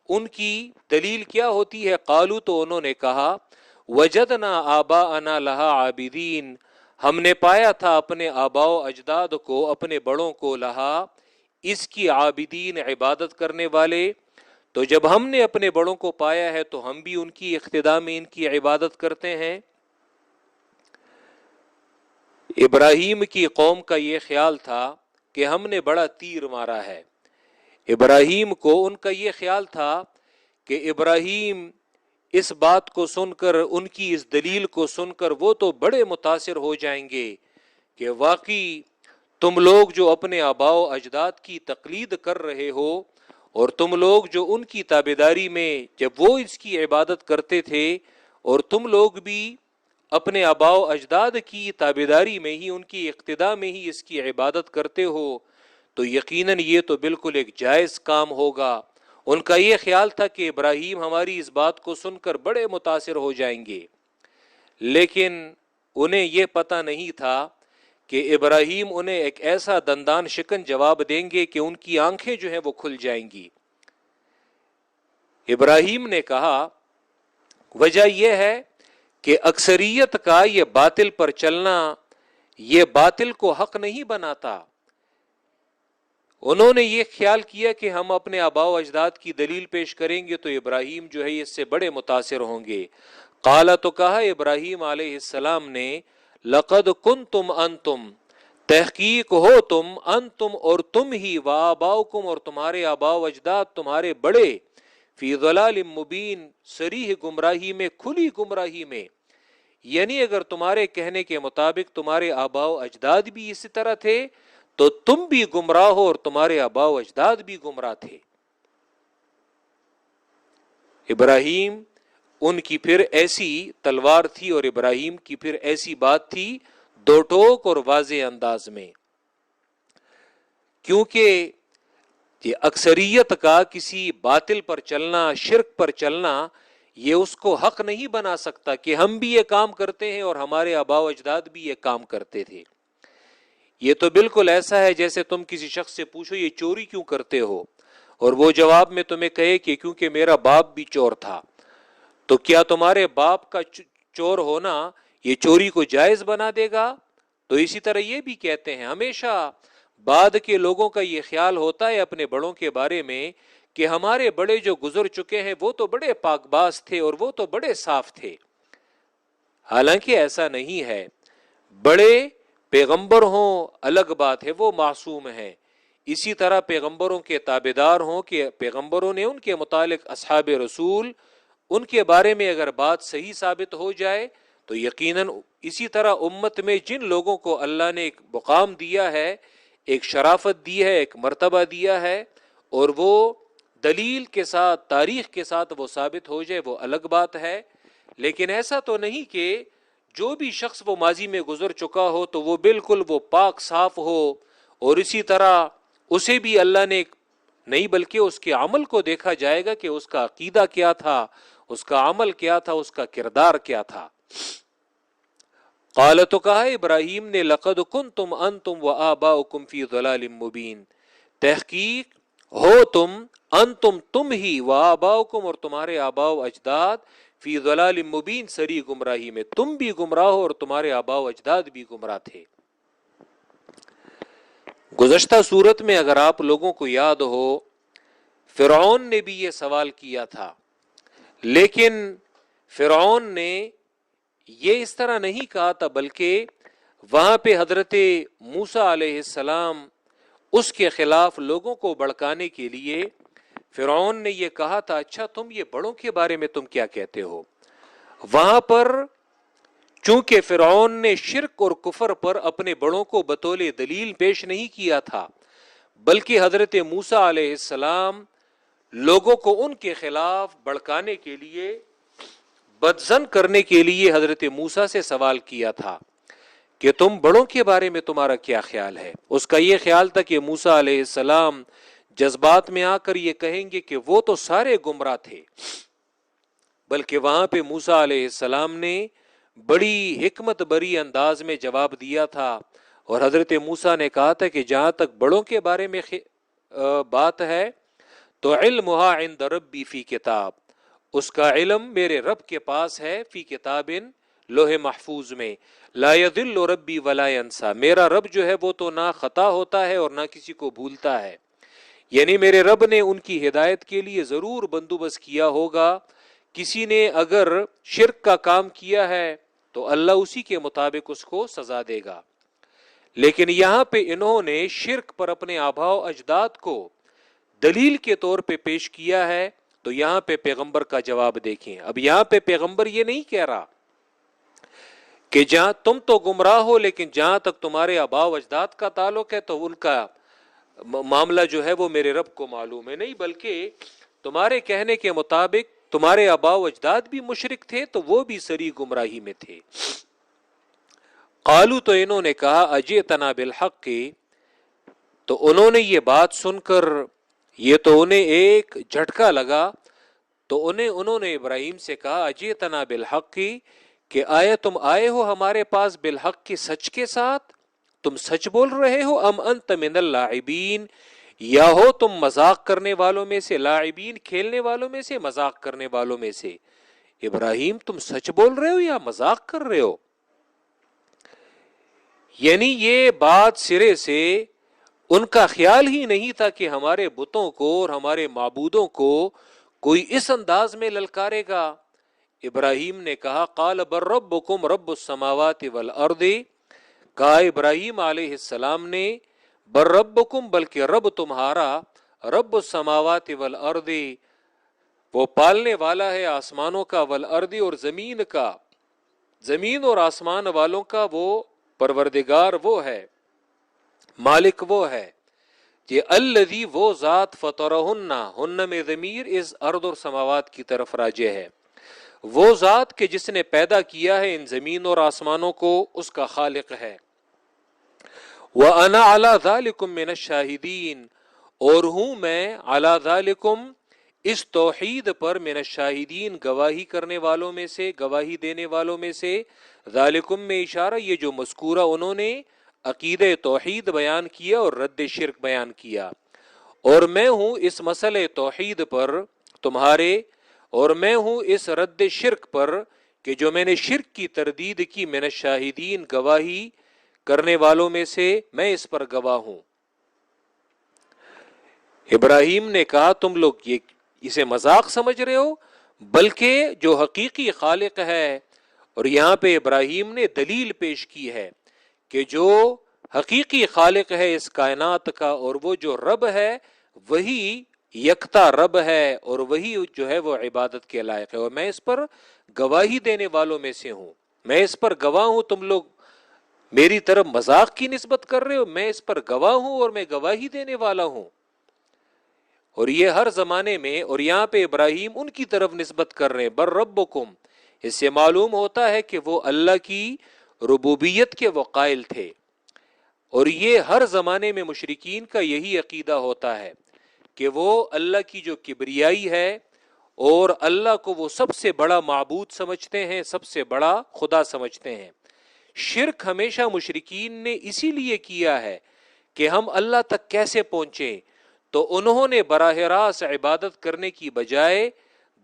ان کی دلیل کیا ہوتی ہے؟ قالو، تو انہوں نے کہا وجدنا آباءنا لہا عابدین، ہم نے پایا تھا اپنے آباء و اجداد کو، اپنے بڑوں کو، لہا اس کی، عابدین عبادت کرنے والے. تو جب ہم نے اپنے بڑوں کو پایا ہے تو ہم بھی ان کی اقتداء میں ان کی عبادت کرتے ہیں. ابراہیم کی قوم کا یہ خیال تھا کہ ہم نے بڑا تیر مارا ہے. ابراہیم کو ان کا یہ خیال تھا کہ ابراہیم اس بات کو سن کر، ان کی اس دلیل کو سن کر وہ تو بڑے متاثر ہو جائیں گے کہ واقعی تم لوگ جو اپنے آباء و اجداد کی تقلید کر رہے ہو اور تم لوگ جو ان کی تابعداری میں، جب وہ اس کی عبادت کرتے تھے اور تم لوگ بھی اپنے آباء و اجداد کی تابعداری میں ہی، ان کی اقتداء میں ہی اس کی عبادت کرتے ہو، تو یقیناً یہ تو بالکل ایک جائز کام ہوگا. ان کا یہ خیال تھا کہ ابراہیم ہماری اس بات کو سن کر بڑے متاثر ہو جائیں گے، لیکن انہیں یہ پتہ نہیں تھا کہ ابراہیم انہیں ایک ایسا دندان شکن جواب دیں گے کہ ان کی آنکھیں جو ہیں وہ کھل جائیں گی. ابراہیم نے کہا وجہ یہ ہے کہ اکثریت کا یہ باطل پر چلنا یہ باطل کو حق نہیں بناتا. انہوں نے یہ خیال کیا کہ ہم اپنے آباء و اجداد کی دلیل پیش کریں گے تو ابراہیم جو ہے اس سے بڑے متاثر ہوں گے. قال، تو کہا ابراہیم علیہ السلام نے لقد کنتم انتم تحقیق ہو تم، انتم اور تم ہی، و آباؤکم اور تمہارے آباء و اجداد تمہارے بڑے، فی ضلال مبین صریح گمراہی میں، کھلی گمراہی میں. یعنی اگر تمہارے کہنے کے مطابق تمہارے آباء و اجداد بھی اسی طرح تھے تو تم بھی گمراہ ہو اور تمہارے آباء و اجداد بھی گمراہ تھے. ابراہیم ان کی پھر ایسی تلوار تھی اور ابراہیم کی پھر ایسی بات تھی، دو ٹوک اور واضح انداز میں. کیونکہ یہ اکثریت کا کسی باطل پر چلنا، شرک پر چلنا، یہ اس کو حق نہیں بنا سکتا کہ ہم بھی یہ کام کرتے ہیں اور ہمارے آباء و اجداد بھی یہ کام کرتے تھے. یہ تو بالکل ایسا ہے جیسے تم کسی شخص سے پوچھو یہ چوری کیوں کرتے ہو، اور وہ جواب میں تمہیں کہے کہ کیونکہ میرا باپ بھی چور تھا. تو کیا تمہارے باپ کا چور ہونا یہ چوری کو جائز بنا دے گا؟ تو اسی طرح یہ بھی کہتے ہیں، ہمیشہ بعد کے لوگوں کا یہ خیال ہوتا ہے اپنے بڑوں کے بارے میں کہ ہمارے بڑے جو گزر چکے ہیں وہ تو بڑے پاک باز تھے اور وہ تو بڑے صاف تھے. حالانکہ ایسا نہیں ہے. بڑے پیغمبر ہوں الگ بات ہے، وہ معصوم ہیں. اسی طرح پیغمبروں کے تابعدار ہوں کہ پیغمبروں نے ان کے متعلق اصحاب رسول، ان کے بارے میں اگر بات صحیح ثابت ہو جائے تو یقیناً اسی طرح امت میں جن لوگوں کو اللہ نے ایک مقام دیا ہے، ایک شرافت دی ہے، ایک مرتبہ دیا ہے، اور وہ دلیل کے ساتھ، تاریخ کے ساتھ وہ ثابت ہو جائے، وہ الگ بات ہے. لیکن ایسا تو نہیں کہ جو بھی شخص وہ ماضی میں گزر چکا ہو تو وہ بالکل وہ پاک صاف ہو، اور اسی طرح اسے بھی اللہ نے نہیں بلکہ اس کے عمل کو دیکھا جائے گا کہ اس کا عقیدہ کیا تھا، اس کا عمل کیا تھا، اس کا کردار کیا تھا. قال تو کہا ابراہیم نے، لقد کنتم انتم وآباؤکم فی ضلال مبین، تحقیق ہو تم، انتم تم ہی، وآباؤکم اور تمہارے آباء و اجداد، فی ضلال مبین سری گمراہی میں، تم بھی گمراہ ہو اور تمہارے آباء و اجداد بھی گمراہ تھے. گزشتہ صورت میں اگر آپ لوگوں کو یاد ہو، فرعون نے بھی یہ سوال کیا تھا، لیکن فرعون نے یہ اس طرح نہیں کہا تھا، بلکہ وہاں پہ حضرت موسیٰ علیہ السلام اس کے خلاف لوگوں کو بھڑکانے کے لیے فرعون نے یہ کہا تھا، اچھا تم یہ بڑوں کے بارے میں تم کیا کہتے ہو. وہاں پر چونکہ فرعون نے شرک اور کفر پر اپنے بڑوں کو بطول دلیل پیش نہیں کیا تھا، بلکہ حضرت موسیٰ علیہ السلام لوگوں کو ان کے خلاف بھڑکانے کے لیے، بدظن کرنے کے لیے حضرت موسیٰ سے سوال کیا تھا کہ تم بڑوں کے بارے میں تمہارا کیا خیال ہے. اس کا یہ خیال تھا کہ موسیٰ علیہ السلام جذبات میں آ کر یہ کہیں گے کہ وہ تو سارے گمراہ تھے، بلکہ وہاں پہ موسیٰ علیہ السلام نے بڑی حکمت بری انداز میں جواب دیا تھا، اور حضرت موسیٰ نے کہا تھا کہ جہاں تک بڑوں کے بارے میں بات ہے تو علمھا عند ربی فی کتاب، اس کا علم میرے رب کے پاس ہے، فی کتاب لوح محفوظ میں، لا یضل ربی ولا ینسا، میرا رب جو ہے وہ تو نہ خطا ہوتا ہے اور نہ کسی کو بھولتا ہے. یعنی میرے رب نے ان کی ہدایت کے لیے ضرور بندوبست کیا ہوگا. کسی نے اگر شرک کا کام کیا ہے تو اللہ اسی کے مطابق اس کو سزا دے گا. لیکن یہاں پہ انہوں نے شرک پر اپنے آباء و اجداد کو دلیل کے طور پہ پیش کیا ہے. تو یہاں پہ پیغمبر کا جواب دیکھیں. اب یہاں پہ پیغمبر یہ نہیں کہہ رہا کہ جہاں تم تو گمراہ ہو، لیکن جہاں تک تمہارے آباء و اجداد کا تعلق ہے تو ان کا معاملہ جو ہے وہ میرے رب کو معلوم ہے. نہیں، بلکہ تمہارے کہنے کے مطابق تمہارے آباء و اجداد بھی مشرک تھے تو وہ بھی سری گمراہی میں تھے. قالو تو انہوں نے کہا، اجئتنا بالحق، تو انہوں نے یہ بات سن کر یہ تو انہیں ایک جھٹکا لگا، تو انہوں نے ابراہیم سے کہا، اجئتنا بالحق، کہ آیا تم آئے ہو ہمارے پاس بالحق کی، سچ کے ساتھ تم سچ بول رہے ہو، ام انت من اللاعبین، یا ہو تم مذاق کرنے والوں میں سے، لاعبین کھیلنے والوں میں سے، مذاق کرنے والوں میں سے. ابراہیم تم سچ بول رہے ہو یا مذاق کر رہے ہو؟ یعنی یہ بات سرے سے ان کا خیال ہی نہیں تھا کہ ہمارے بتوں کو اور ہمارے معبودوں کو کوئی اس انداز میں للکارے گا. ابراہیم نے کہا، قال بل ربکم رب السماوات والارض، کہا ابراہیم علیہ السلام نے بر ربکم، بلکہ رب تمہارا، رب السماوات والارض، وہ پالنے والا ہے آسمانوں کا، والارض اور زمین کا، زمین اور آسمان والوں کا وہ پروردگار وہ ہے، مالک وہ ہے، یہ الذی وہ ذات فطرہن، ہن میں ضمیر اس ارض اور سماوات کی طرف راجع ہے، وہ ذات کہ جس نے پیدا کیا ہے ان زمین اور آسمانوں کو، اس کا خالق ہے۔ وَأَنَا عَلَى ذَلِكُم مِّنَ الشَّاهِدِينَ، اور ہوں میں عَلَى ذَلِكُم اس توحید پر، من الشاہدین گواہی کرنے والوں میں سے، گواہی دینے والوں میں سے، ذالکم میں اشارہ یہ جو مذکورہ انہوں نے عقیدہ توحید بیان کیا اور رد شرک بیان کیا، اور میں ہوں اس مسئلہ توحید پر تمہارے، اور میں ہوں اس رد شرک پر کہ جو میں نے شرک کی تردید کی، من الشاہدین گواہی کرنے والوں میں سے میں اس پر گواہ ہوں۔ ابراہیم نے کہا تم لوگ یہ اسے مذاق سمجھ رہے ہو، بلکہ جو حقیقی خالق ہے، اور یہاں پہ ابراہیم نے دلیل پیش کی ہے کہ جو حقیقی خالق ہے اس کائنات کا، اور وہ جو رب ہے وہی یکتا رب ہے، اور وہی جو ہے وہ عبادت کے لائق ہے، اور میں اس پر گواہی دینے والوں میں سے ہوں، میں اس پر گواہ ہوں۔ تم لوگ میری طرف مذاق کی نسبت کر رہے ہو، میں اس پر گواہ ہوں اور میں گواہی دینے والا ہوں۔ اور یہ ہر زمانے میں، اور یہاں پہ ابراہیم ان کی طرف نسبت کر رہے ہیں، بر ربکم، اس سے معلوم ہوتا ہے کہ وہ اللہ کی ربوبیت کے وہ قائل تھے، اور یہ ہر زمانے میں مشرکین کا یہی عقیدہ ہوتا ہے کہ وہ اللہ کی جو کبریائی ہے، اور اللہ کو وہ سب سے بڑا معبود سمجھتے ہیں، سب سے بڑا خدا سمجھتے ہیں۔ شرک ہمیشہ مشرکین نے اسی لیے کیا ہے کہ ہم اللہ تک کیسے پہنچیں، تو انہوں نے براہ راست عبادت کرنے کی بجائے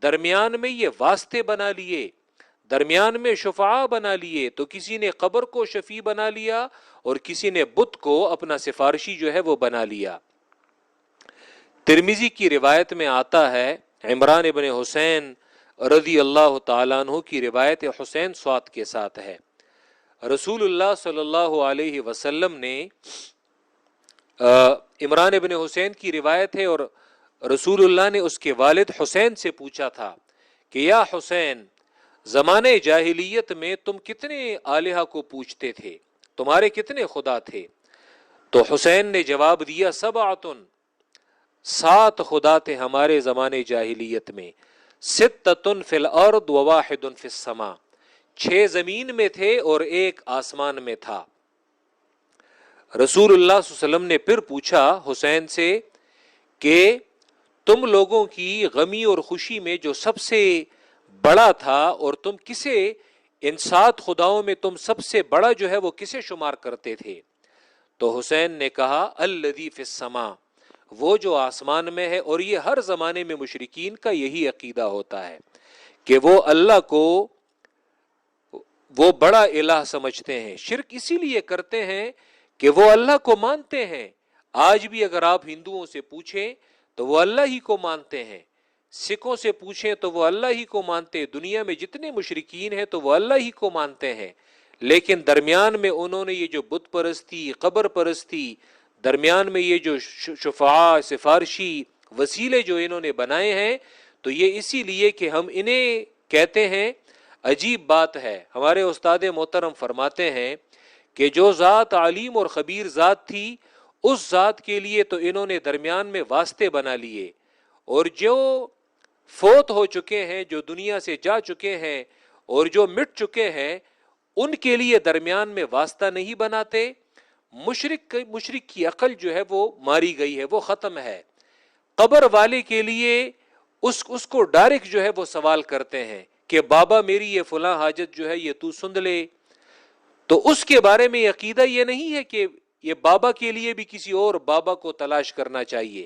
درمیان میں یہ واسطے بنا لیے، درمیان میں شفعاء بنا لیے، تو کسی نے قبر کو شفیع بنا لیا اور کسی نے بت کو اپنا سفارشی جو ہے وہ بنا لیا۔ ترمذی کی روایت میں آتا ہے، عمران ابن حسین رضی اللہ تعالیٰ عنہ کی روایت، حسین صاد کے ساتھ ہے، رسول اللہ صلی اللہ علیہ وسلم نے، عمران ابن حسین کی روایت ہے، اور رسول اللہ نے اس کے والد حسین سے پوچھا تھا کہ یا حسین، زمانے جاہلیت میں تم کتنے آلہہ کو پوچھتے تھے، تمہارے کتنے خدا تھے؟ تو حسین نے جواب دیا سبعۃ، 7 خدا تھے ہمارے زمانے جاہلیت میں، 6 فی الارض وواحد فی السماء، 6 زمین میں تھے اور 1 آسمان میں تھا۔ رسول اللہ صلی اللہ علیہ وسلم نے پھر پوچھا حسین سے کہ تم لوگوں کی غمی اور خوشی میں جو سب سے بڑا تھا، اور تم کسے ان 7 خداؤں میں تم سب سے بڑا جو ہے وہ کسے شمار کرتے تھے؟ تو حسین نے کہا الذی فی السماء، وہ جو آسمان میں ہے، اور یہ ہر زمانے میں مشرکین کا یہی عقیدہ ہوتا ہے کہ وہ اللہ کو وہ بڑا الہ سمجھتے ہیں۔ شرک اسی لیے کرتے ہیں کہ وہ اللہ کو مانتے ہیں۔ آج بھی اگر آپ ہندوؤں سے پوچھیں تو وہ اللہ ہی کو مانتے ہیں، سکھوں سے پوچھیں تو وہ اللہ ہی کو مانتے ہیں، دنیا میں جتنے مشرکین ہیں تو وہ اللہ ہی کو مانتے ہیں، لیکن درمیان میں انہوں نے یہ جو بت پرستی، قبر پرستی، درمیان میں یہ جو شفعاء، سفارشی وسیلے جو انہوں نے بنائے ہیں، تو یہ اسی لیے کہ ہم انہیں کہتے ہیں۔ عجیب بات ہے، ہمارے استاد محترم فرماتے ہیں کہ جو ذات علیم اور خبیر ذات تھی، اس ذات کے لیے تو انہوں نے درمیان میں واسطے بنا لیے، اور جو فوت ہو چکے ہیں، جو دنیا سے جا چکے ہیں اور جو مٹ چکے ہیں، ان کے لیے درمیان میں واسطہ نہیں بناتے۔ مشرک کی عقل جو ہے وہ ماری گئی ہے، وہ ختم ہے۔ قبر والے کے لیے اس کو ڈائریکٹ جو ہے وہ سوال کرتے ہیں کہ بابا میری یہ فلاں حاجت جو ہے یہ تو سن لے، تو اس کے بارے میں عقیدہ یہ نہیں ہے کہ یہ بابا کے لیے بھی کسی اور بابا کو تلاش کرنا چاہیے،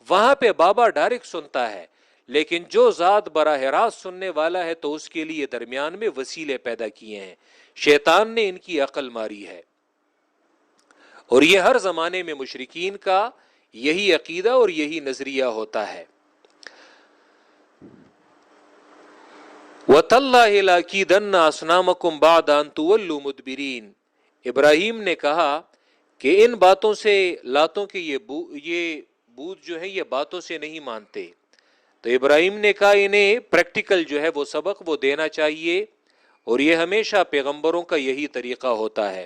وہاں پہ بابا ڈائریکٹ سنتا ہے، لیکن جو ذات براہ راست سننے والا ہے تو اس کے لیے درمیان میں وسیلے پیدا کیے ہیں۔ شیطان نے ان کی عقل ماری ہے، اور یہ ہر زمانے میں مشرکین کا یہی عقیدہ اور یہی نظریہ ہوتا ہے۔ وَتَاللَّهِ لَأَكِيدَنَّ أَصْنَامَكُمْ بَعْدَ أَن تُوَلُّوا مُدْبِرِينَ، ابراہیم نے کہا کہ ان باتوں سے لاتوں کے یہ بت جو ہے یہ باتوں سے نہیں مانتے. تو ابراہیم نے کہا انہیں پریکٹیکل جو ہے وہ سبق وہ دینا چاہیے، اور یہ ہمیشہ پیغمبروں کا یہی طریقہ ہوتا ہے.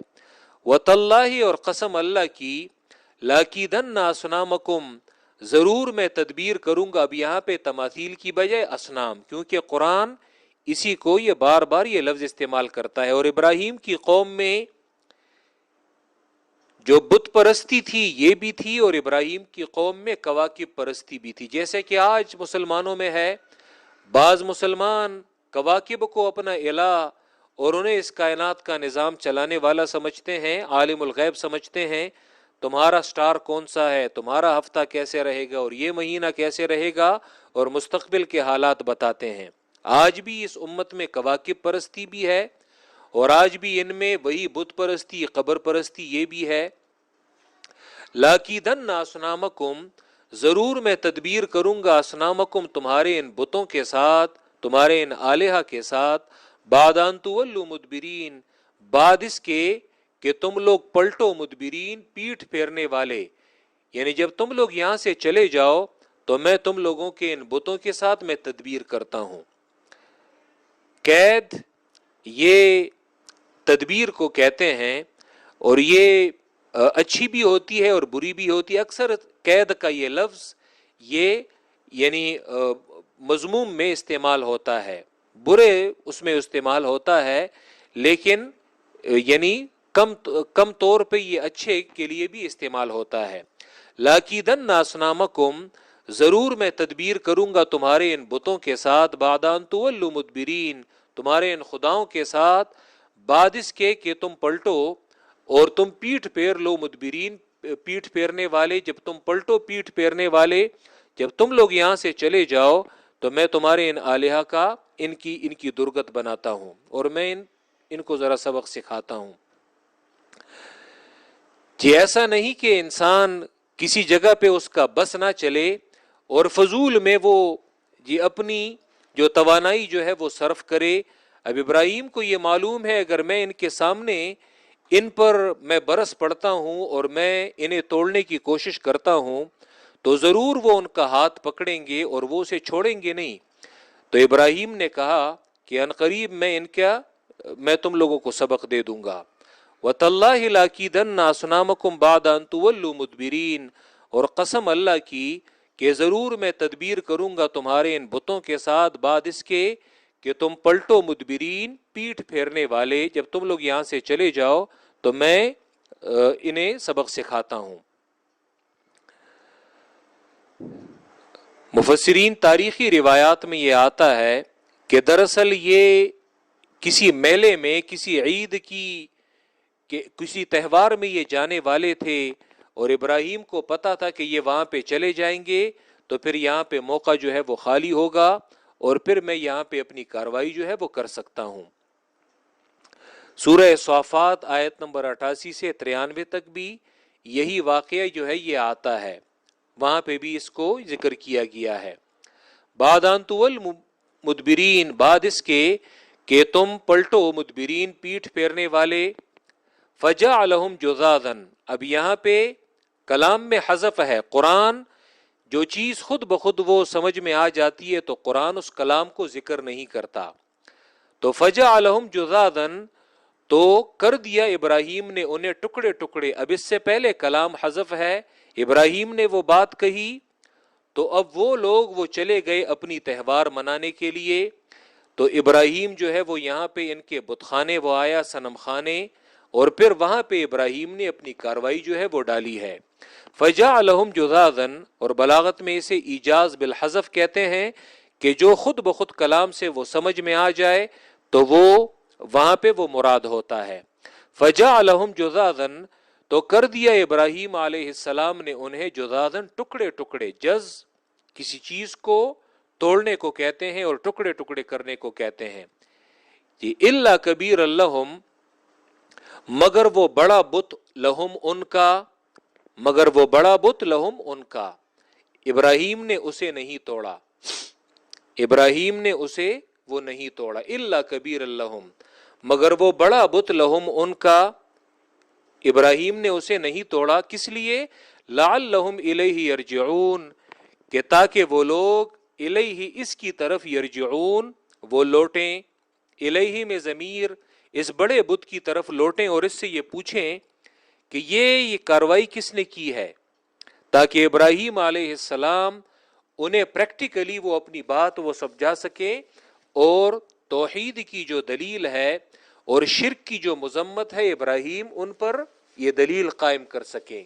وَتَاللَّهِ، اور قسم اللہ کی، لَأَكِيدَنَّ أَصْنَامَكُمْ، ضرور میں تدبیر کروں گا. اب یہاں پہ تماثیل کی بجائے اصنام، کیونکہ قرآن اسی کو یہ بار بار یہ لفظ استعمال کرتا ہے. اور ابراہیم کی قوم میں جو بت پرستی تھی یہ بھی تھی، اور ابراہیم کی قوم میں کواکب پرستی بھی تھی. جیسے کہ آج مسلمانوں میں ہے، بعض مسلمان کواکب کو اپنا الہ اور انہیں اس کائنات کا نظام چلانے والا سمجھتے ہیں، عالم الغیب سمجھتے ہیں. تمہارا سٹار کون سا ہے، تمہارا ہفتہ کیسے رہے گا، اور یہ مہینہ کیسے رہے گا، اور مستقبل کے حالات بتاتے ہیں. آج بھی اس امت میں کواکب پرستی بھی ہے، اور آج بھی ان میں وہی بت پرستی، قبر پرستی یہ بھی ہے. لَأَكِيدَنَّ أَصْنَامَكُمْ، ضرور میں تدبیر کروں گا اصنامکم، تمہارے ان بتوں کے ساتھ، تمہارے ان آلہہ کے ساتھ، بعد ان تولوا مدبرین، بعد اس کے کہ تم لوگ پلٹو مدبرین، پیٹھ پھیرنے والے. یعنی جب تم لوگ یہاں سے چلے جاؤ تو میں تم لوگوں کے ان بتوں کے ساتھ میں تدبیر کرتا ہوں. قید یہ تدبیر کو کہتے ہیں، اور یہ اچھی بھی ہوتی ہے اور بری بھی ہوتی ہے. اکثر قید کا یہ لفظ یہ یعنی مضموم میں استعمال ہوتا ہے، برے اس میں استعمال ہوتا ہے، لیکن یعنی کم طور پہ یہ اچھے کے لیے بھی استعمال ہوتا ہے. لَأَكِيدَنَّ أَصْنَامَكُمْ، ضرور میں تدبیر کروں گا تمہارے ان بتوں کے ساتھ، بعد ان تولوا مدبرین، تمہارے ان خداؤں کے ساتھ، بعد اس کے کہ تم پلٹو اور تم پیٹھ پھیر لو، مدبرین پیٹھ پھیرنے والے. جب تم پلٹو پیٹھ پھیرنے والے، جب تم لوگ یہاں سے چلے جاؤ تو میں تمہارے ان آلہہ کا ان کی درگت بناتا ہوں، اور میں ان کو ذرا سبق سکھاتا ہوں. جی ایسا نہیں کہ انسان کسی جگہ پہ اس کا بس نہ چلے اور فضول میں وہ جی اپنی جو توانائی جو ہے وہ صرف کرے. اب ابراہیم کو یہ معلوم ہے اگر میں ان کے سامنے ان پر میں برس پڑتا ہوں اور میں انہیں توڑنے کی کوشش کرتا ہوں تو ضرور وہ ان کا ہاتھ پکڑیں گے اور وہ اسے چھوڑیں گے نہیں. تو ابراہیم نے کہا کہ عنقریب میں تم لوگوں کو سبق دے دوں گا. وَتَاللَّهِ لَأَكِيدَنَّ أَصْنَامَكُمْ بَعْدَ أَن تُوَلُّوا مُدْبِرِينَ، اور قسم اللہ کی کہ ضرور میں تدبیر کروں گا تمہارے ان بتوں کے ساتھ، بعد اس کے کہ تم پلٹو مدبرین، پیٹھ پھیرنے والے. جب تم لوگ یہاں سے چلے جاؤ تو میں انہیں سبق سکھاتا ہوں. مفسرین تاریخی روایات میں یہ آتا ہے کہ دراصل یہ کسی میلے میں، کسی عید کی، کسی تہوار میں یہ جانے والے تھے، اور ابراہیم کو پتا تھا کہ یہ وہاں پہ چلے جائیں گے تو پھر یہاں پہ موقع جو ہے وہ خالی ہوگا، اور پھر میں یہاں پہ اپنی کاروائی جو ہے وہ کر سکتا ہوں. سورہ صافات آیت نمبر 88 سے 93 تک بھی یہی واقعہ جو ہے یہ آتا ہے، وہاں پہ بھی اس کو ذکر کیا گیا ہے. بعد ان تولوا مدبرین، بعد اس کے کہ تم پلٹو مدبرین، پیٹھ پھیرنے والے. فجعلہم جذاذا، اب یہاں پہ کلام میں حذف ہے. قرآن جو چیز خود بخود وہ سمجھ میں آ جاتی ہے تو قرآن اس کلام کو ذکر نہیں کرتا. تو فجعلہم جذاذا، تو کر دیا ابراہیم نے انہیں ٹکڑے ٹکڑے. اب اس سے پہلے کلام حذف ہے، ابراہیم نے وہ بات کہی تو اب وہ لوگ وہ چلے گئے اپنی تہوار منانے کے لیے. تو ابراہیم جو ہے وہ یہاں پہ ان کے بت خانے وہ آیا، صنم خانے، اور پھر وہاں پہ ابراہیم نے اپنی کاروائی جو ہے وہ ڈالی ہے. فجعلہم جذاذا، اور بلاغت میں اسے ایجاز بالحذف کہتے ہیں کہ جو خود بخود کلام سے وہ سمجھ میں آ جائے تو وہ وہاں پہ وہ مراد ہوتا ہے. فجعلہم جذاذا، تو کر دیا ابراہیم علیہ السلام نے انہیں جذاذا، ٹکڑے ٹکڑے. جز کسی چیز کو توڑنے کو کہتے ہیں اور ٹکڑے ٹکڑے کرنے کو کہتے ہیں. جی الا کبیر لہم، مگر وہ بڑا بت، لہم ان کا، مگر وہ بڑا بت لہم ان کا. ابراہیم نے اسے نہیں توڑا، ابراہیم نے اسے وہ نہیں توڑا. الا کبیر لہم، مگر وہ بڑا بت لہم ان کا. ابراہیم نے اسے نہیں توڑا، کس لیے؟ لعلہم الیہ یرجعون، کہ تاکہ وہ لوگ الیہ اس کی طرف یرجعون وہ لوٹیں، الیہ میں ضمیر اس بڑے بت کی طرف لوٹیں اور اس سے یہ پوچھیں کہ یہ کاروائی کس نے کی ہے، تاکہ ابراہیم علیہ السلام انہیں پریکٹیکلی وہ اپنی بات وہ سمجھا سکیں اور توحید کی جو دلیل ہے اور شرک کی جو مذمت ہے ابراہیم ان پر یہ دلیل قائم کر سکیں۔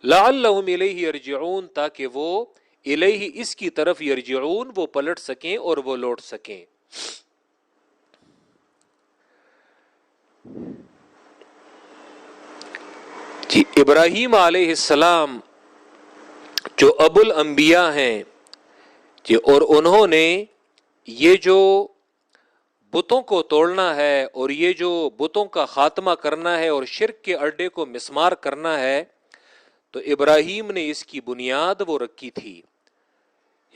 لعلہم الیہ یرجعون، تاکہ وہ الیہ اس کی طرف یرجعون وہ پلٹ سکیں اور وہ لوٹ سکیں۔ جی ابراہیم علیہ السلام جو ابو الانبیاء ہیں جی، اور انہوں نے یہ جو بتوں کو توڑنا ہے اور یہ جو بتوں کا خاتمہ کرنا ہے اور شرک کے اڈے کو مسمار کرنا ہے، تو ابراہیم نے اس کی بنیاد وہ رکھی تھی۔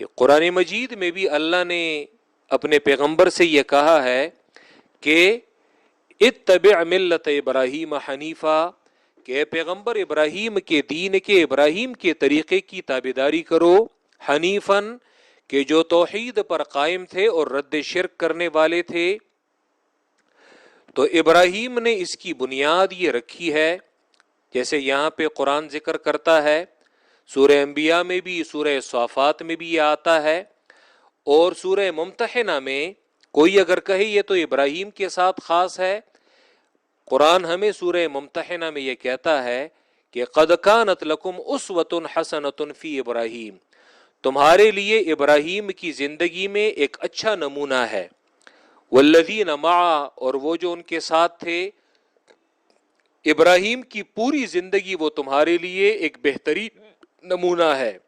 یہ قرآن مجید میں بھی اللہ نے اپنے پیغمبر سے یہ کہا ہے کہ اتبع ملت ابراہیم حنیفا، کہ اے پیغمبر ابراہیم کے دین کے، ابراہیم کے طریقے کی تابعداری کرو، حنیفن کہ جو توحید پر قائم تھے اور رد شرک کرنے والے تھے۔ تو ابراہیم نے اس کی بنیاد یہ رکھی ہے، جیسے یہاں پہ قرآن ذکر کرتا ہے، سورہ انبیاء میں بھی، سورہ صافات میں بھی یہ آتا ہے، اور سورہ ممتحنہ میں کوئی اگر کہے یہ تو ابراہیم کے ساتھ خاص ہے، قرآن ہمیں سورہ ممتحنہ میں یہ کہتا ہے کہ قد کانت لکم اسوۃ حسنۃ فی ابراہیم، تمہارے لیے ابراہیم کی زندگی میں ایک اچھا نمونہ ہے، والذین معہ، اور وہ جو ان کے ساتھ تھے، ابراہیم کی پوری زندگی وہ تمہارے لیے ایک بہترین نمونہ ہے۔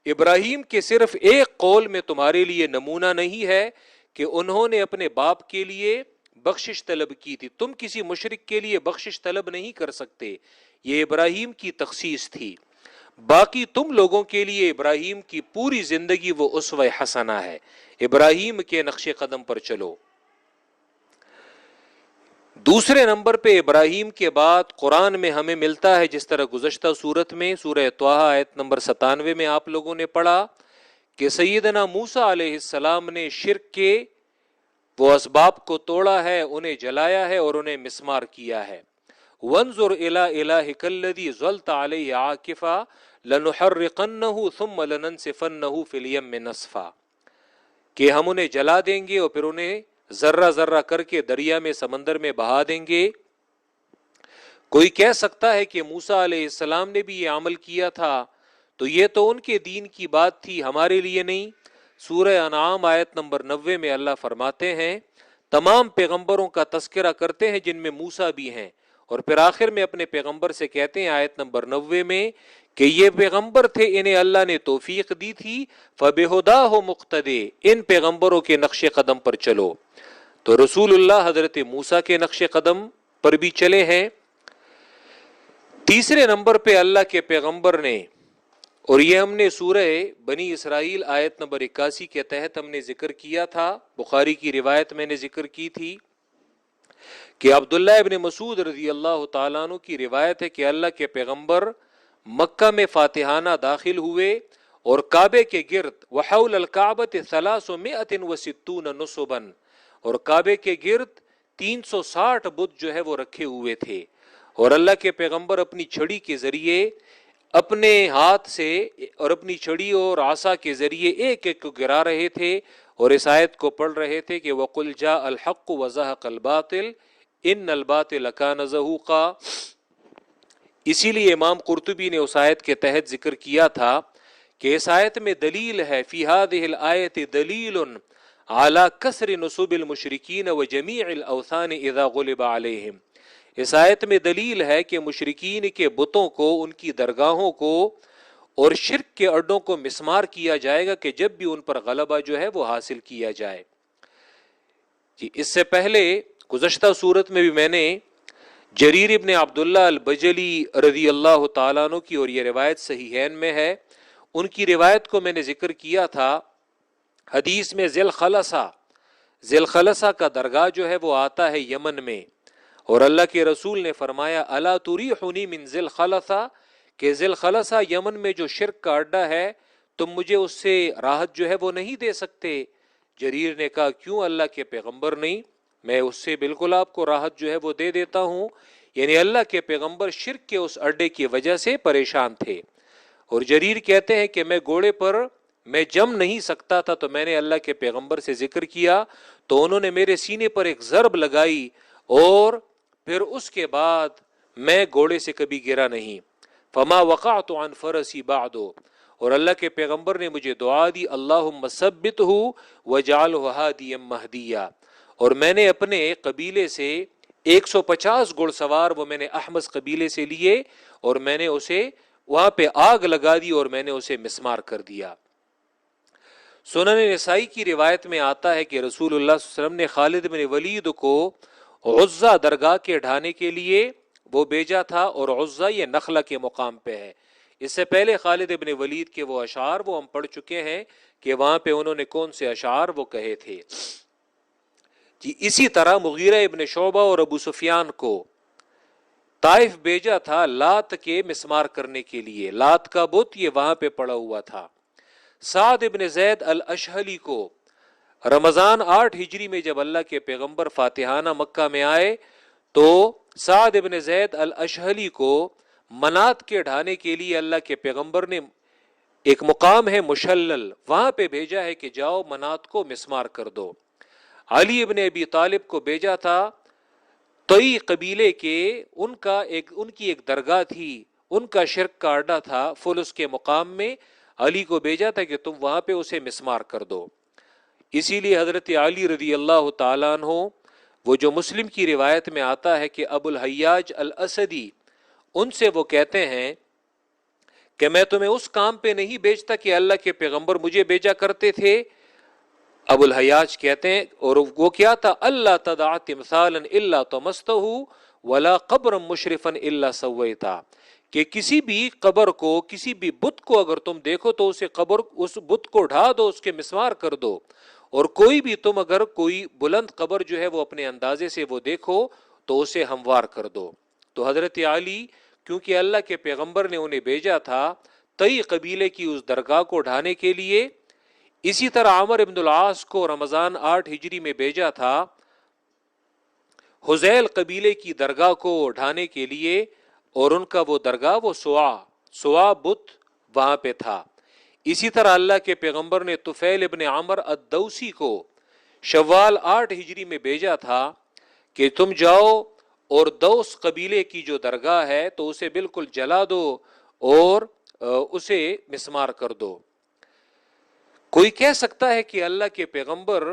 ابراہیم کے صرف ایک قول میں تمہارے لیے نمونہ نہیں ہے کہ انہوں نے اپنے باپ کے لیے بخشش طلب کی تھی، تم کسی مشرک کے لیے بخشش طلب نہیں کر سکتے، یہ ابراہیم کی تخصیص تھی، باقی تم لوگوں کے لیے ابراہیم کی پوری زندگی وہ اسوہ حسنہ ہے، ابراہیم کے نقش قدم پر چلو۔ دوسرے نمبر پہ ابراہیم کے بعد قرآن میں ہمیں ملتا ہے، جس طرح گزشتہ سورت میں سورہ طٰہٰ آیت نمبر 97 میں آپ لوگوں نے پڑھا کہ سیدنا موسیٰ علیہ السلام نے شرک کے وہ اسباب کو توڑا ہے، انہیں جلایا ہے اور انہیں مسمار کیا ہے۔ وانظر الی الہک الذی ظلت علیہ عاکفا لنحرقنہ ثم لننسفنہ فی الیم نسفا، کہ ہم انہیں جلا دیں گے اور پھر انہیں ذرہ ذرہ کر کے دریا میں، سمندر میں بہا دیں گے۔ کوئی کہہ سکتا ہے کہ موسیٰ علیہ السلام نے بھی یہ عمل کیا تھا، تو یہ تو ان کے دین کی بات تھی، ہمارے لیے نہیں۔ سورہ انعام آیت نمبر 90 میں اللہ فرماتے ہیں، تمام پیغمبروں کا تذکرہ کرتے ہیں جن میں موسیٰ بھی ہیں، اور پھر آخر میں اپنے پیغمبر سے کہتے ہیں آیت نمبر 90 میں کہ یہ پیغمبر تھے، انہیں اللہ نے توفیق دی تھی، فَبِهُدَاهُ مُقْتَدِي، ان پیغمبروں کے نقش قدم پر چلو۔ تو رسول اللہ حضرت موسیٰ کے نقش قدم پر بھی چلے ہیں۔ تیسرے نمبر پہ اللہ کے پیغمبر نے، اور یہ ہم نے سورہ بنی اسرائیل آیت نمبر 81 کے تحت ہم نے ذکر کیا تھا، بخاری کی روایت میں نے ذکر کی تھی کہ عبداللہ ابن مسعود رضی اللہ تعالیٰ عنہ کی روایت ہے کہ اللہ کے پیغمبر مکہ میں فاتحانہ داخل ہوئے اور کعبے کے گرد وحول الکعبۃ 360 نصباً، اور کعبے کے گرد 360 بت جو ہے وہ رکھے ہوئے تھے، اور اللہ کے پیغمبر اپنی چھڑی کے ذریعے، اپنے ہاتھ سے اور اپنی چھڑی اور عصا کے ذریعے ایک ایک کو گرا رہے تھے اور اس آیت کو پڑھ رہے تھے کہ وَقُلْ جَاءَ الْحَقُّ وَزَهَقَ الْبَاطِلُ إِنَّ الْبَاطِلَ كَانَ زَهُوقًا۔ اسی لیے امام قرطبی نے اس آیت کے تحت ذکر کیا تھا کہ اس آیت میں دلیل ہے، فی هذه الآیت دلیل علی کسر نصب المشرکین وجمیع الاوثان اذا غلب علیہم، اس آیت میں دلیل ہے کہ مشرکین کے بتوں کو، ان کی درگاہوں کو اور شرک کے اڈوں کو مسمار کیا جائے گا کہ جب بھی ان پر غلبہ جو ہے وہ حاصل کیا جائے۔ جی اس سے پہلے گزشتہ صورت میں بھی میں نے جریر ابن عبداللہ البجلی رضی اللہ تعالیٰ عنہ کی، اور یہ روایت صحیحین میں ہے، ان کی روایت کو میں نے ذکر کیا تھا۔ حدیث میں ذی الخلصہ کا درگاہ جو ہے وہ آتا ہے یمن میں، اور اللہ کے رسول نے فرمایا الا تریحنی من ذی الخلصہ، کہ ذی الخلصہ یمن میں جو شرک کا اڈا ہے، تم مجھے اس سے راحت جو ہے وہ نہیں دے سکتے؟ جریر نے کہا کیوں اللہ کے پیغمبر نہیں، میں اس سے بالکل آپ کو راحت جو ہے وہ دے دیتا ہوں۔ یعنی اللہ کے پیغمبر شرک کے اس اڈے کی وجہ سے پریشان تھے۔ اور جریر کہتے ہیں کہ میں گھوڑے پر میں جم نہیں سکتا تھا، تو میں نے اللہ کے پیغمبر سے ذکر کیا تو انہوں نے میرے سینے پر ایک ضرب لگائی، اور پھر اس کے بعد میں گھوڑے سے کبھی گرا نہیں۔ فما وقعت عن فرسی بعد، اور اللہ کے پیغمبر نے مجھے دعا دی اللہم ثبتہ وجعلہ ہادیا مہدیا، اور میں نے اپنے قبیلے سے 150 گھڑ سوار وہ میں نے احمس قبیلے سے لیے، اور میں نے اسے وہاں پہ آگ لگا دی اور میں نے اسے مسمار کر دیا۔ سنن نسائی کی روایت میں آتا ہے کہ رسول اللہ صلی اللہ علیہ وسلم نے خالد بن ولید کو عزہ درگاہ کے ڈھانے کے لیے وہ بھیجا تھا، اور عزہ یہ نخلہ کے مقام پہ ہے۔ اس سے پہلے خالد بن ولید کے وہ اشعار وہ ہم پڑھ چکے ہیں کہ وہاں پہ انہوں نے کون سے اشعار وہ کہے تھے۔ جی اسی طرح مغیرہ ابن شعبہ اور ابو سفیان کو طائف بھیجا تھا لات کے مسمار کرنے کے لیے، لات کا بت یہ وہاں پہ پڑا ہوا تھا۔ سعد ابن زید الاشہلی کو رمضان 8 ہجری میں جب اللہ کے پیغمبر فاتحانہ مکہ میں آئے تو سعد ابن زید الاشہلی کو منات کے ڈھانے کے لیے اللہ کے پیغمبر نے ایک مقام ہے مشلل، وہاں پہ بھیجا ہے کہ جاؤ منات کو مسمار کر دو۔ علی ابن ابی طالب کو بھیجا تھا طئی قبیلے کے، ان کی ایک درگاہ تھی، ان کا شرک کا اڈا تھا فلس کے مقام میں، علی کو بھیجا تھا کہ تم وہاں پہ اسے مسمار کر دو۔ اسی لیے حضرت علی رضی اللہ تعالیٰ عنہ، وہ جو مسلم کی روایت میں آتا ہے کہ ابو الحیاج الاسدی ان سے وہ کہتے ہیں کہ میں تمہیں اس کام پہ نہیں بھیجتا کہ اللہ کے پیغمبر مجھے بھیجا کرتے تھے۔ ابو الحیاج کہتے ہیں اور وہ کیا تھا، اللہ تدع تمثالا الا طمستہ ولا قبرا مشرفا الا سویتا، کہ کسی بھی قبر کو، کسی بھی بت کو اگر تم دیکھو تو اس بت کو ڈھا دو، اس کے مسمار کر دو، اور کوئی بھی تم اگر کوئی بلند قبر جو ہے وہ اپنے اندازے سے وہ دیکھو تو اسے ہموار کر دو۔ تو حضرت علی کیونکہ اللہ کے پیغمبر نے انہیں بھیجا تھا طئی قبیلے کی اس درگاہ کو ڈھانے کے لیے، اسی طرح عمر ابن العاص کو رمضان 8 ہجری میں بھیجا تھا حذیل قبیلے کی درگاہ کو ڈھانے کے لیے، اور ان کا وہ درگاہ وہ سوا بت وہاں پہ تھا۔ اسی طرح اللہ کے پیغمبر نے طفیل ابن عمر الدوسی کو شوال 8 ہجری میں بھیجا تھا کہ تم جاؤ اور دوس قبیلے کی جو درگاہ ہے تو اسے بالکل جلا دو اور اسے مسمار کر دو۔ کوئی کہہ سکتا ہے کہ اللہ کے پیغمبر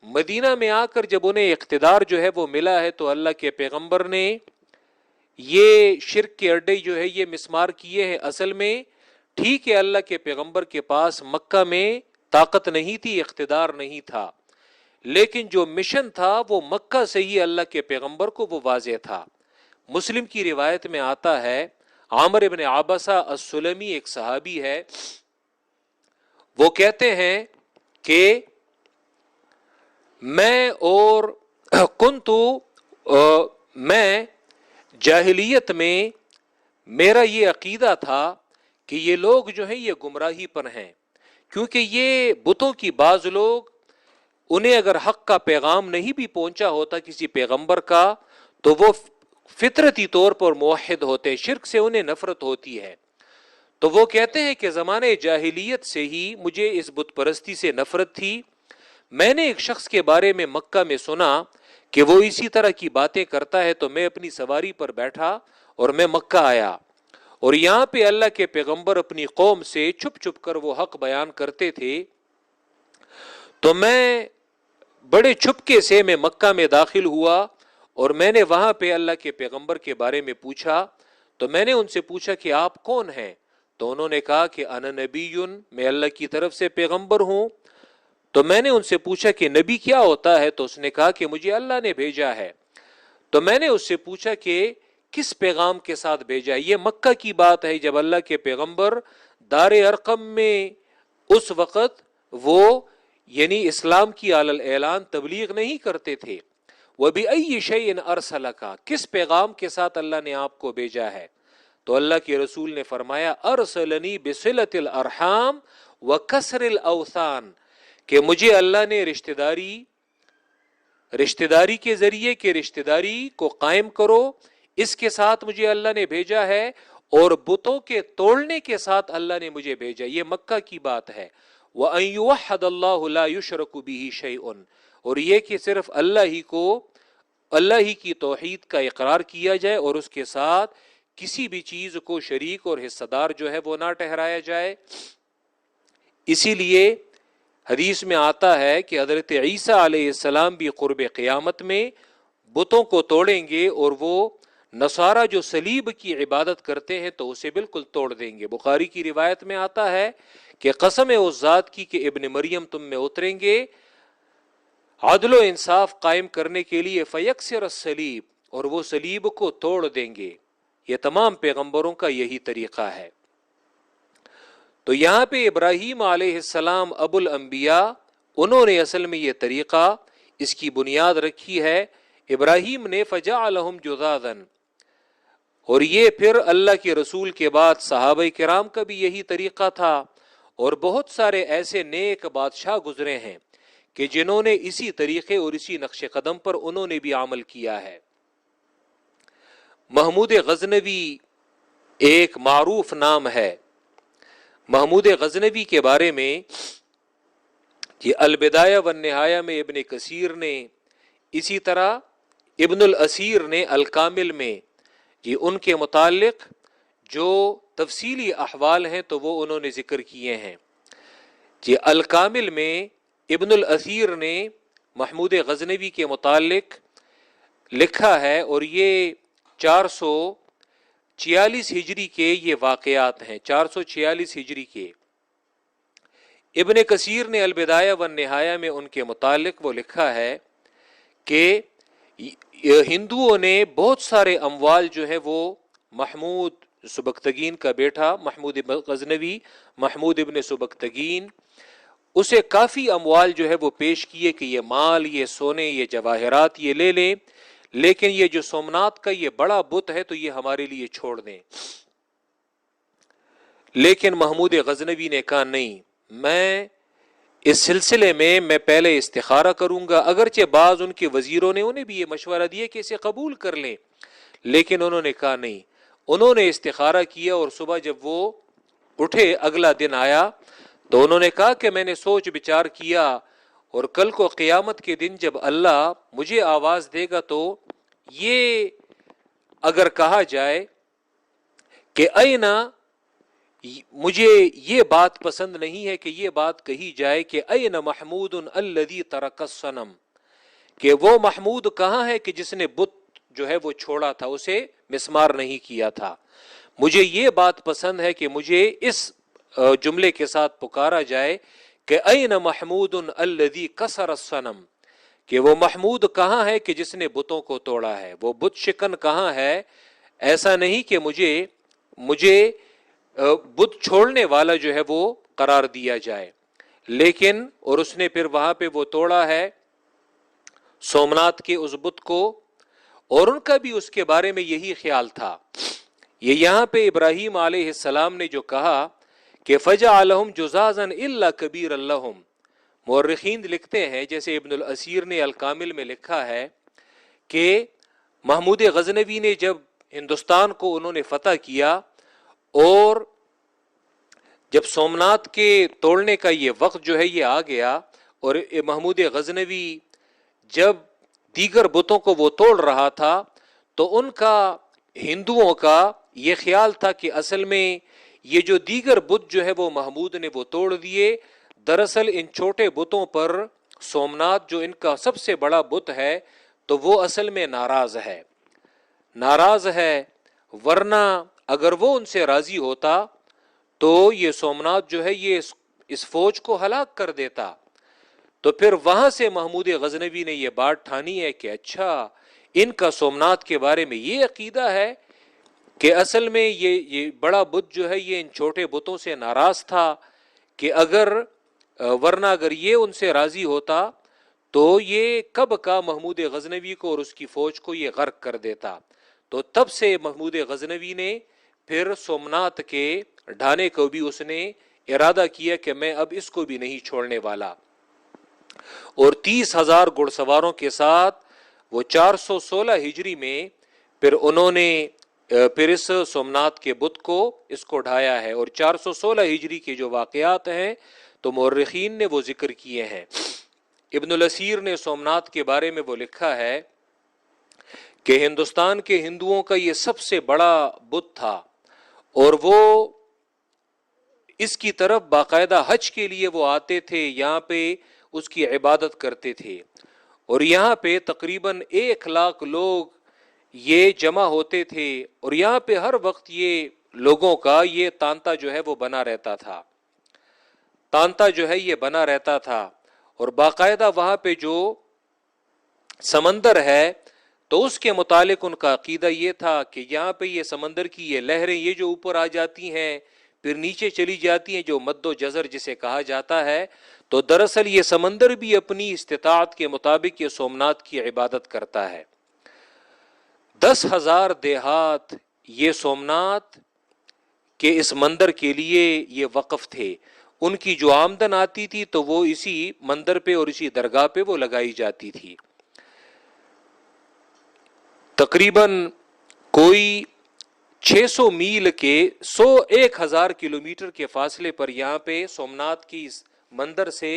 مدینہ میں آ کر جب انہیں اقتدار جو ہے وہ ملا ہے تو اللہ کے پیغمبر نے یہ شرک کے اڈے جو ہے یہ مسمار کیے ہیں۔ اصل میں ٹھیک ہے اللہ کے پیغمبر کے پاس مکہ میں طاقت نہیں تھی، اقتدار نہیں تھا، لیکن جو مشن تھا وہ مکہ سے ہی اللہ کے پیغمبر کو وہ واضح تھا۔ مسلم کی روایت میں آتا ہے عامر ابن عابسہ السلمی ایک صحابی ہے، وہ کہتے ہیں کہ میں جاہلیت میں میرا یہ عقیدہ تھا کہ یہ لوگ جو ہیں یہ گمراہی پر ہیں، کیونکہ یہ بتوں کی بعض لوگ انہیں اگر حق کا پیغام نہیں بھی پہنچا ہوتا کسی پیغمبر کا تو وہ فطرتی طور پر موحد ہوتے، شرک سے انہیں نفرت ہوتی ہے۔ تو وہ کہتے ہیں کہ زمانے جاہلیت سے ہی مجھے اس بت پرستی سے نفرت تھی۔ میں نے ایک شخص کے بارے میں مکہ میں سنا کہ وہ اسی طرح کی باتیں کرتا ہے، تو میں اپنی سواری پر بیٹھا اور میں مکہ آیا، اور یہاں پہ اللہ کے پیغمبر اپنی قوم سے چھپ چھپ کر وہ حق بیان کرتے تھے، تو میں بڑے چھپکے سے میں مکہ میں داخل ہوا اور میں نے وہاں پہ اللہ کے پیغمبر کے بارے میں پوچھا۔ تو میں نے ان سے پوچھا کہ آپ کون ہیں؟ تو انہوں نے کہا کہ انا نبی، میں اللہ کی طرف سے پیغمبر ہوں۔ تو میں نے ان سے پوچھا کہ نبی کیا ہوتا ہے؟ تو اس نے کہا کہ مجھے اللہ نے بھیجا ہے۔ تو میں نے اس سے پوچھا کہ کس پیغام کے ساتھ بھیجا ہے؟ یہ مکہ کی بات ہے جب اللہ کے پیغمبر دار ارقم میں اس وقت وہ یعنی اسلام کی علی الاعلان تبلیغ نہیں کرتے تھے، وَبِأَيِّ شَيْءٍ أَرْسَلَكَ، کس پیغام کے ساتھ اللہ نے آپ کو بھیجا ہے؟ تو اللہ کے رسول نے فرمایا ارسلنی بصلۃ الارحام وکسر الاوثان، کہ مجھے اللہ نے رشتہ داری کے ذریعے کہ رشتہ داری کو قائم کرو، اس کے ساتھ مجھے اللہ نے بھیجا ہے، اور بتوں کے توڑنے کے ساتھ اللہ نے مجھے بھیجا۔ یہ مکہ کی بات ہے۔ وَأَن يُوَحَّدَ اللَّهُ لَا يُشْرَكُ بِهِ شَيْءٌ، اور یہ کہ صرف اللہ ہی کی توحید کا اقرار کیا جائے اور اس کے ساتھ کسی بھی چیز کو شریک اور حصہ دار جو ہے وہ نہ ٹھہرایا جائے۔ اسی لیے حدیث میں آتا ہے کہ حضرت عیسیٰ علیہ السلام بھی قرب قیامت میں بتوں کو توڑیں گے، اور وہ نصارہ جو صلیب کی عبادت کرتے ہیں تو اسے بالکل توڑ دیں گے۔ بخاری کی روایت میں آتا ہے کہ قسم ہے اس ذات کی کہ ابن مریم تم میں اتریں گے عدل و انصاف قائم کرنے کے لیے، فیکسر الصلیب، اور وہ صلیب کو توڑ دیں گے۔ یہ تمام پیغمبروں کا یہی طریقہ ہے۔ تو یہاں پہ ابراہیم علیہ السلام ابو الانبیاء، انہوں نے اصل میں یہ طریقہ، اس کی بنیاد رکھی ہے۔ ابراہیم نے فجعلہم جذاذا، اور یہ پھر اللہ کے رسول کے بعد صحابہ کرام کا بھی یہی طریقہ تھا، اور بہت سارے ایسے نیک بادشاہ گزرے ہیں کہ جنہوں نے اسی طریقے اور اسی نقش قدم پر انہوں نے بھی عمل کیا ہے۔ محمود غزنوی ایک معروف نام ہے۔ محمود غزنوی کے بارے میں یہ البدایہ والنہایہ میں ابن کثیر نے، اسی طرح ابن الاسیر نے الکامل میں، یہ ان کے متعلق جو تفصیلی احوال ہیں تو وہ انہوں نے ذکر کیے ہیں۔ یہ الکامل میں ابن الاسیر نے محمود غزنوی کے متعلق لکھا ہے، اور یہ 446 ہجری کے یہ واقعات ہیں، 446 ہجری کے۔ ابن کثیر نے البدایہ والنہایہ میں ان کے متعلق وہ لکھا ہے کہ ہندوؤں نے بہت سارے اموال جو ہے وہ محمود سبکتگین کا بیٹا محمود غزنوی، محمود ابن سبکتگین، اسے کافی اموال جو ہے وہ پیش کیے کہ یہ مال، یہ سونے، یہ جواہرات یہ لے لیں، لیکن یہ جو سومنات کا یہ بڑا بت ہے تو یہ ہمارے لیے چھوڑ دیں۔ لیکن محمود غزنوی نے کہا نہیں، میں اس سلسلے میں پہلے استخارہ کروں گا۔ اگرچہ بعض ان کے وزیروں نے انہیں بھی یہ مشورہ دیا کہ اسے قبول کر لیں، لیکن انہوں نے کہا نہیں۔ انہوں نے استخارہ کیا، اور صبح جب وہ اٹھے اگلا دن آیا تو انہوں نے کہا کہ میں نے سوچ بچار کیا، اور کل کو قیامت کے دن جب اللہ مجھے آواز دے گا تو یہ اگر کہا جائے کہ اینا، مجھے یہ بات پسند نہیں ہے کہ یہ بات کہی جائے کہ این محمود الذی ترک الصنم، کہ وہ محمود کہاں ہے کہ جس نے بت جو ہے وہ چھوڑا تھا، اسے مسمار نہیں کیا تھا۔ مجھے یہ بات پسند ہے کہ مجھے اس جملے کے ساتھ پکارا جائے کہ این محمود الذی کسر الصنم، کہ وہ محمود کہاں ہے کہ جس نے بتوں کو توڑا ہے، وہ بت شکن کہاں ہے۔ ایسا نہیں کہ مجھے بت چھوڑنے والا جو ہے وہ قرار دیا جائے، لیکن اور اس نے پھر وہاں پہ وہ توڑا ہے سومنات کے اس بت کو، اور ان کا بھی اس کے بارے میں یہی خیال تھا۔ یہ یہاں پہ ابراہیم علیہ السلام نے جو کہا کہ فجعلہم جذاذا الا کبیر لہم، مورخین لکھتے ہیں جیسے ابن الاسیر نے الکامل میں لکھا ہے کہ محمود غزنوی نے جب ہندوستان کو انہوں نے فتح کیا، اور جب سومنات کے توڑنے کا یہ وقت جو ہے یہ آ گیا، اور محمود غزنوی جب دیگر بتوں کو وہ توڑ رہا تھا تو ان کا، ہندوؤں کا یہ خیال تھا کہ اصل میں یہ جو دیگر بت جو ہے وہ محمود نے وہ توڑ دیے، دراصل ان چھوٹے بتوں پر سومنات جو ان کا سب سے بڑا بت ہے تو وہ اصل میں ناراض ہے، ورنہ اگر وہ ان سے راضی ہوتا تو یہ سومنات جو ہے یہ اس فوج کو ہلاک کر دیتا۔ تو پھر وہاں سے محمود غزنوی نے یہ بات ٹھانی ہے کہ اچھا ان کا سومنات کے بارے میں یہ عقیدہ ہے کہ اصل میں یہ بڑا بت جو ہے یہ ان چھوٹے بتوں سے ناراض تھا، کہ ورنہ اگر یہ ان سے راضی ہوتا تو یہ کب کا محمود غزنوی کو اور اس کی فوج کو یہ غرق کر دیتا. تو تب سے محمود غزنوی نے پھر سومنات کے ڈھانے کو بھی اس نے ارادہ کیا کہ میں اب اس کو بھی نہیں چھوڑنے والا. اور 30,000 گھڑ سواروں کے ساتھ وہ 416 ہجری میں پھر انہوں نے پھر اس سومنات کے بت کو اس کو ڈھایا ہے. اور 416 ہجری کے جو واقعات ہیں تو مورخین نے وہ ذکر کیے ہیں. ابن الاسیر نے سومنات کے بارے میں وہ لکھا ہے کہ ہندوستان کے ہندوؤں کا یہ سب سے بڑا بت تھا اور وہ اس کی طرف باقاعدہ حج کے لیے وہ آتے تھے, یہاں پہ اس کی عبادت کرتے تھے. اور یہاں پہ تقریباً 1,00,000 لوگ یہ جمع ہوتے تھے اور یہاں پہ ہر وقت یہ لوگوں کا یہ تانتا جو ہے وہ بنا رہتا تھا, تانتا جو ہے یہ بنا رہتا تھا. اور باقاعدہ وہاں پہ جو سمندر ہے تو اس کے متعلق ان کا عقیدہ یہ تھا کہ یہاں پہ یہ سمندر کی یہ لہریں یہ جو اوپر آ جاتی ہیں پھر نیچے چلی جاتی ہیں, جو مد و جزر جسے کہا جاتا ہے, تو دراصل یہ سمندر بھی اپنی استطاعت کے مطابق یہ سومنات کی عبادت کرتا ہے. 10,000 دیہات یہ سومنات کے اس مندر کے لیے یہ وقف تھے. ان کی جو آمدن آتی تھی تو وہ اسی مندر پہ اور اسی درگاہ پہ وہ لگائی جاتی تھی. تقریباً کوئی 600 میل کے 1,000 کلومیٹر کے فاصلے پر یہاں پہ سومنات کی اس مندر سے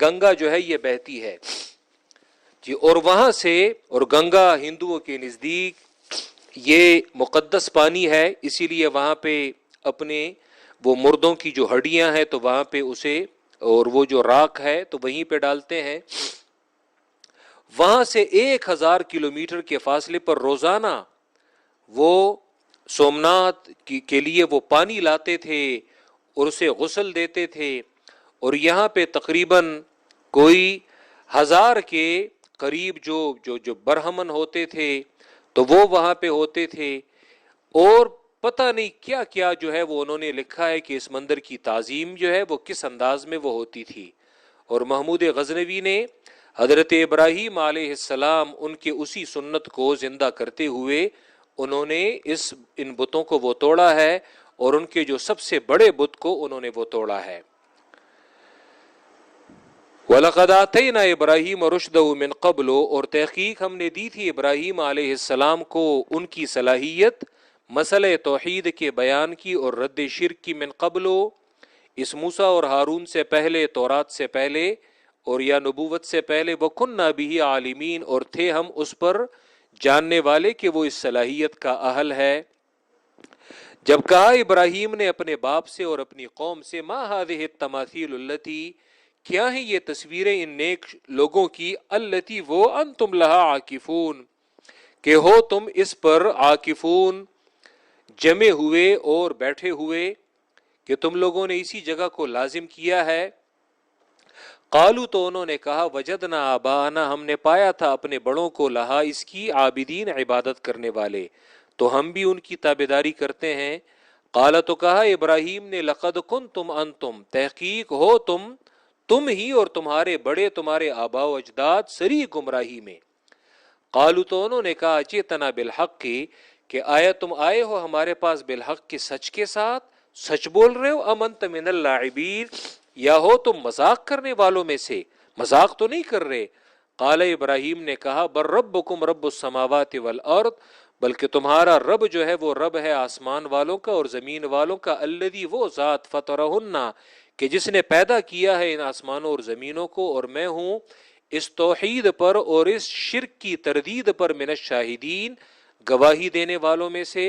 گنگا جو ہے یہ بہتی ہے جی. اور وہاں سے اور گنگا ہندوؤں کے نزدیک یہ مقدس پانی ہے, اسی لیے وہاں پہ اپنے وہ مردوں کی جو ہڈیاں ہیں تو وہاں پہ اسے اور وہ جو راکھ ہے تو وہیں پہ ڈالتے ہیں. وہاں سے 1,000 کلومیٹر کے فاصلے پر روزانہ وہ سومنات کے لیے وہ پانی لاتے تھے اور اسے غسل دیتے تھے. اور یہاں پہ تقریباً کوئی 1,000 کے قریب جو برہمن ہوتے تھے تو وہ وہاں پہ ہوتے تھے. اور پتہ نہیں کیا کیا جو ہے وہ انہوں نے لکھا ہے کہ اس مندر کی تعظیم جو ہے وہ کس انداز میں وہ ہوتی تھی. اور محمود غزنوی نے حضرت ابراہیم علیہ السلام ان کے اسی سنت کو زندہ کرتے ہوئے انہوں نے ان بتوں کو وہ توڑا ہے اور ان کے جو سب سے بڑے بت کو انہوں نے وہ توڑا ہے. وَلَقَدْ آتَيْنَا إِبْرَاهِيمَ رُشْدَهُ مِنْ قَبْلُ, اور تحقیق ہم نے دی تھی ابراہیم علیہ السلام کو ان کی صلاحیت مسئلہ توحید کے بیان کی اور رد شرک کی. من قبل اس موسیٰ اور ہارون سے پہلے, تورات سے پہلے اور یا نبوت سے پہلے. وَكُنَّا بِهِ عَالِمِينَ, اور تھے ہم اس پر جاننے والے کہ وہ اس صلاحیت کا اہل ہے. جب کہا ابراہیم نے اپنے باپ سے اور اپنی قوم سے, مَا هَذِهِ التَّمَاثِيلُ الَّتِي, کیا ہیں یہ تصویریں ان نیک لوگوں کی, الَّتِي وہ, أَنْتُمْ لَهَا عَاكِفُونَ کہ ہو تم اس پر, عاکفون جمے ہوئے اور بیٹھے ہوئے, کہ تم لوگوں نے اسی جگہ کو لازم کیا ہے. قالو تو انہوں نے کہا, وجدنا آبانا, ہم نے پایا تھا اپنے بڑوں کو, لہا اس کی, عابدین عبادت کرنے والے, تو ہم بھی ان کی تابعداری کرتے ہیں. قال تو کہا ابراہیم نے, لقد کنتم انتم, تحقیق ہو تم ہی اور تمہارے بڑے, تمہارے آباء و اجداد سری گمراہی میں. قالو تو انہوں نے کہا, اجئتنا بالحق کی, کہ آیا تم آئے ہو ہمارے پاس بالحق کے سچ کے ساتھ, سچ بول رہے ہو, ام انت من اللاعبین, یا ہو تم مذاق کرنے والوں میں سے, مذاق تو نہیں کر رہے. قال ابراہیم نے کہا, بل ربکم رب السماوات والارض, بلکہ تمہارا رب جو ہے وہ رب ہے آسمان والوں کا اور زمین والوں کا, الذی وہ ذات, فطرہن کہ جس نے پیدا کیا ہے ان آسمانوں اور زمینوں کو, اور میں ہوں اس توحید پر اور اس شرک کی تردید پر, من الشاہدین گواہی دینے والوں میں سے.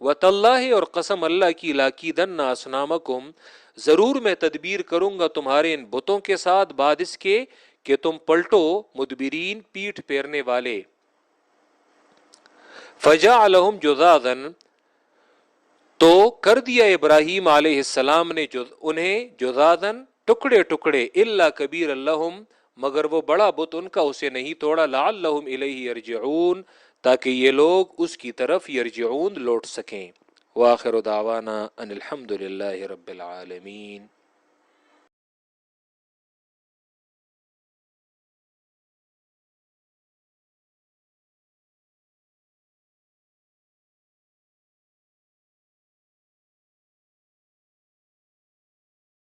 وَتَاللَّهِ اور قسم اللہ کی, لَأَكِيدَنَّ أَصْنَامَكُمْ ضرور میں تدبیر کروں گا تمہارے ان بتوں کے ساتھ, بعد اس کے کہ تم پلٹو, مدبرین پیٹھ پھیرنے والے. فَجَعَلَهُمْ جُذَاذًا تو کر دیا ابراہیم علیہ السلام نے انہیں جُذَاذًا ٹکڑے ٹکڑے, إِلَّا كَبِيرًا لَهُمْ مگر وہ بڑا بت ان کا اسے نہیں توڑا, لَعَلَّهُمْ إِلَيْهِ يَرْجِعُونَ تاکہ یہ لوگ اس کی طرف یرجعون لوٹ سکیں. وآخر دعوانا ان الحمد للہ رب العالمین.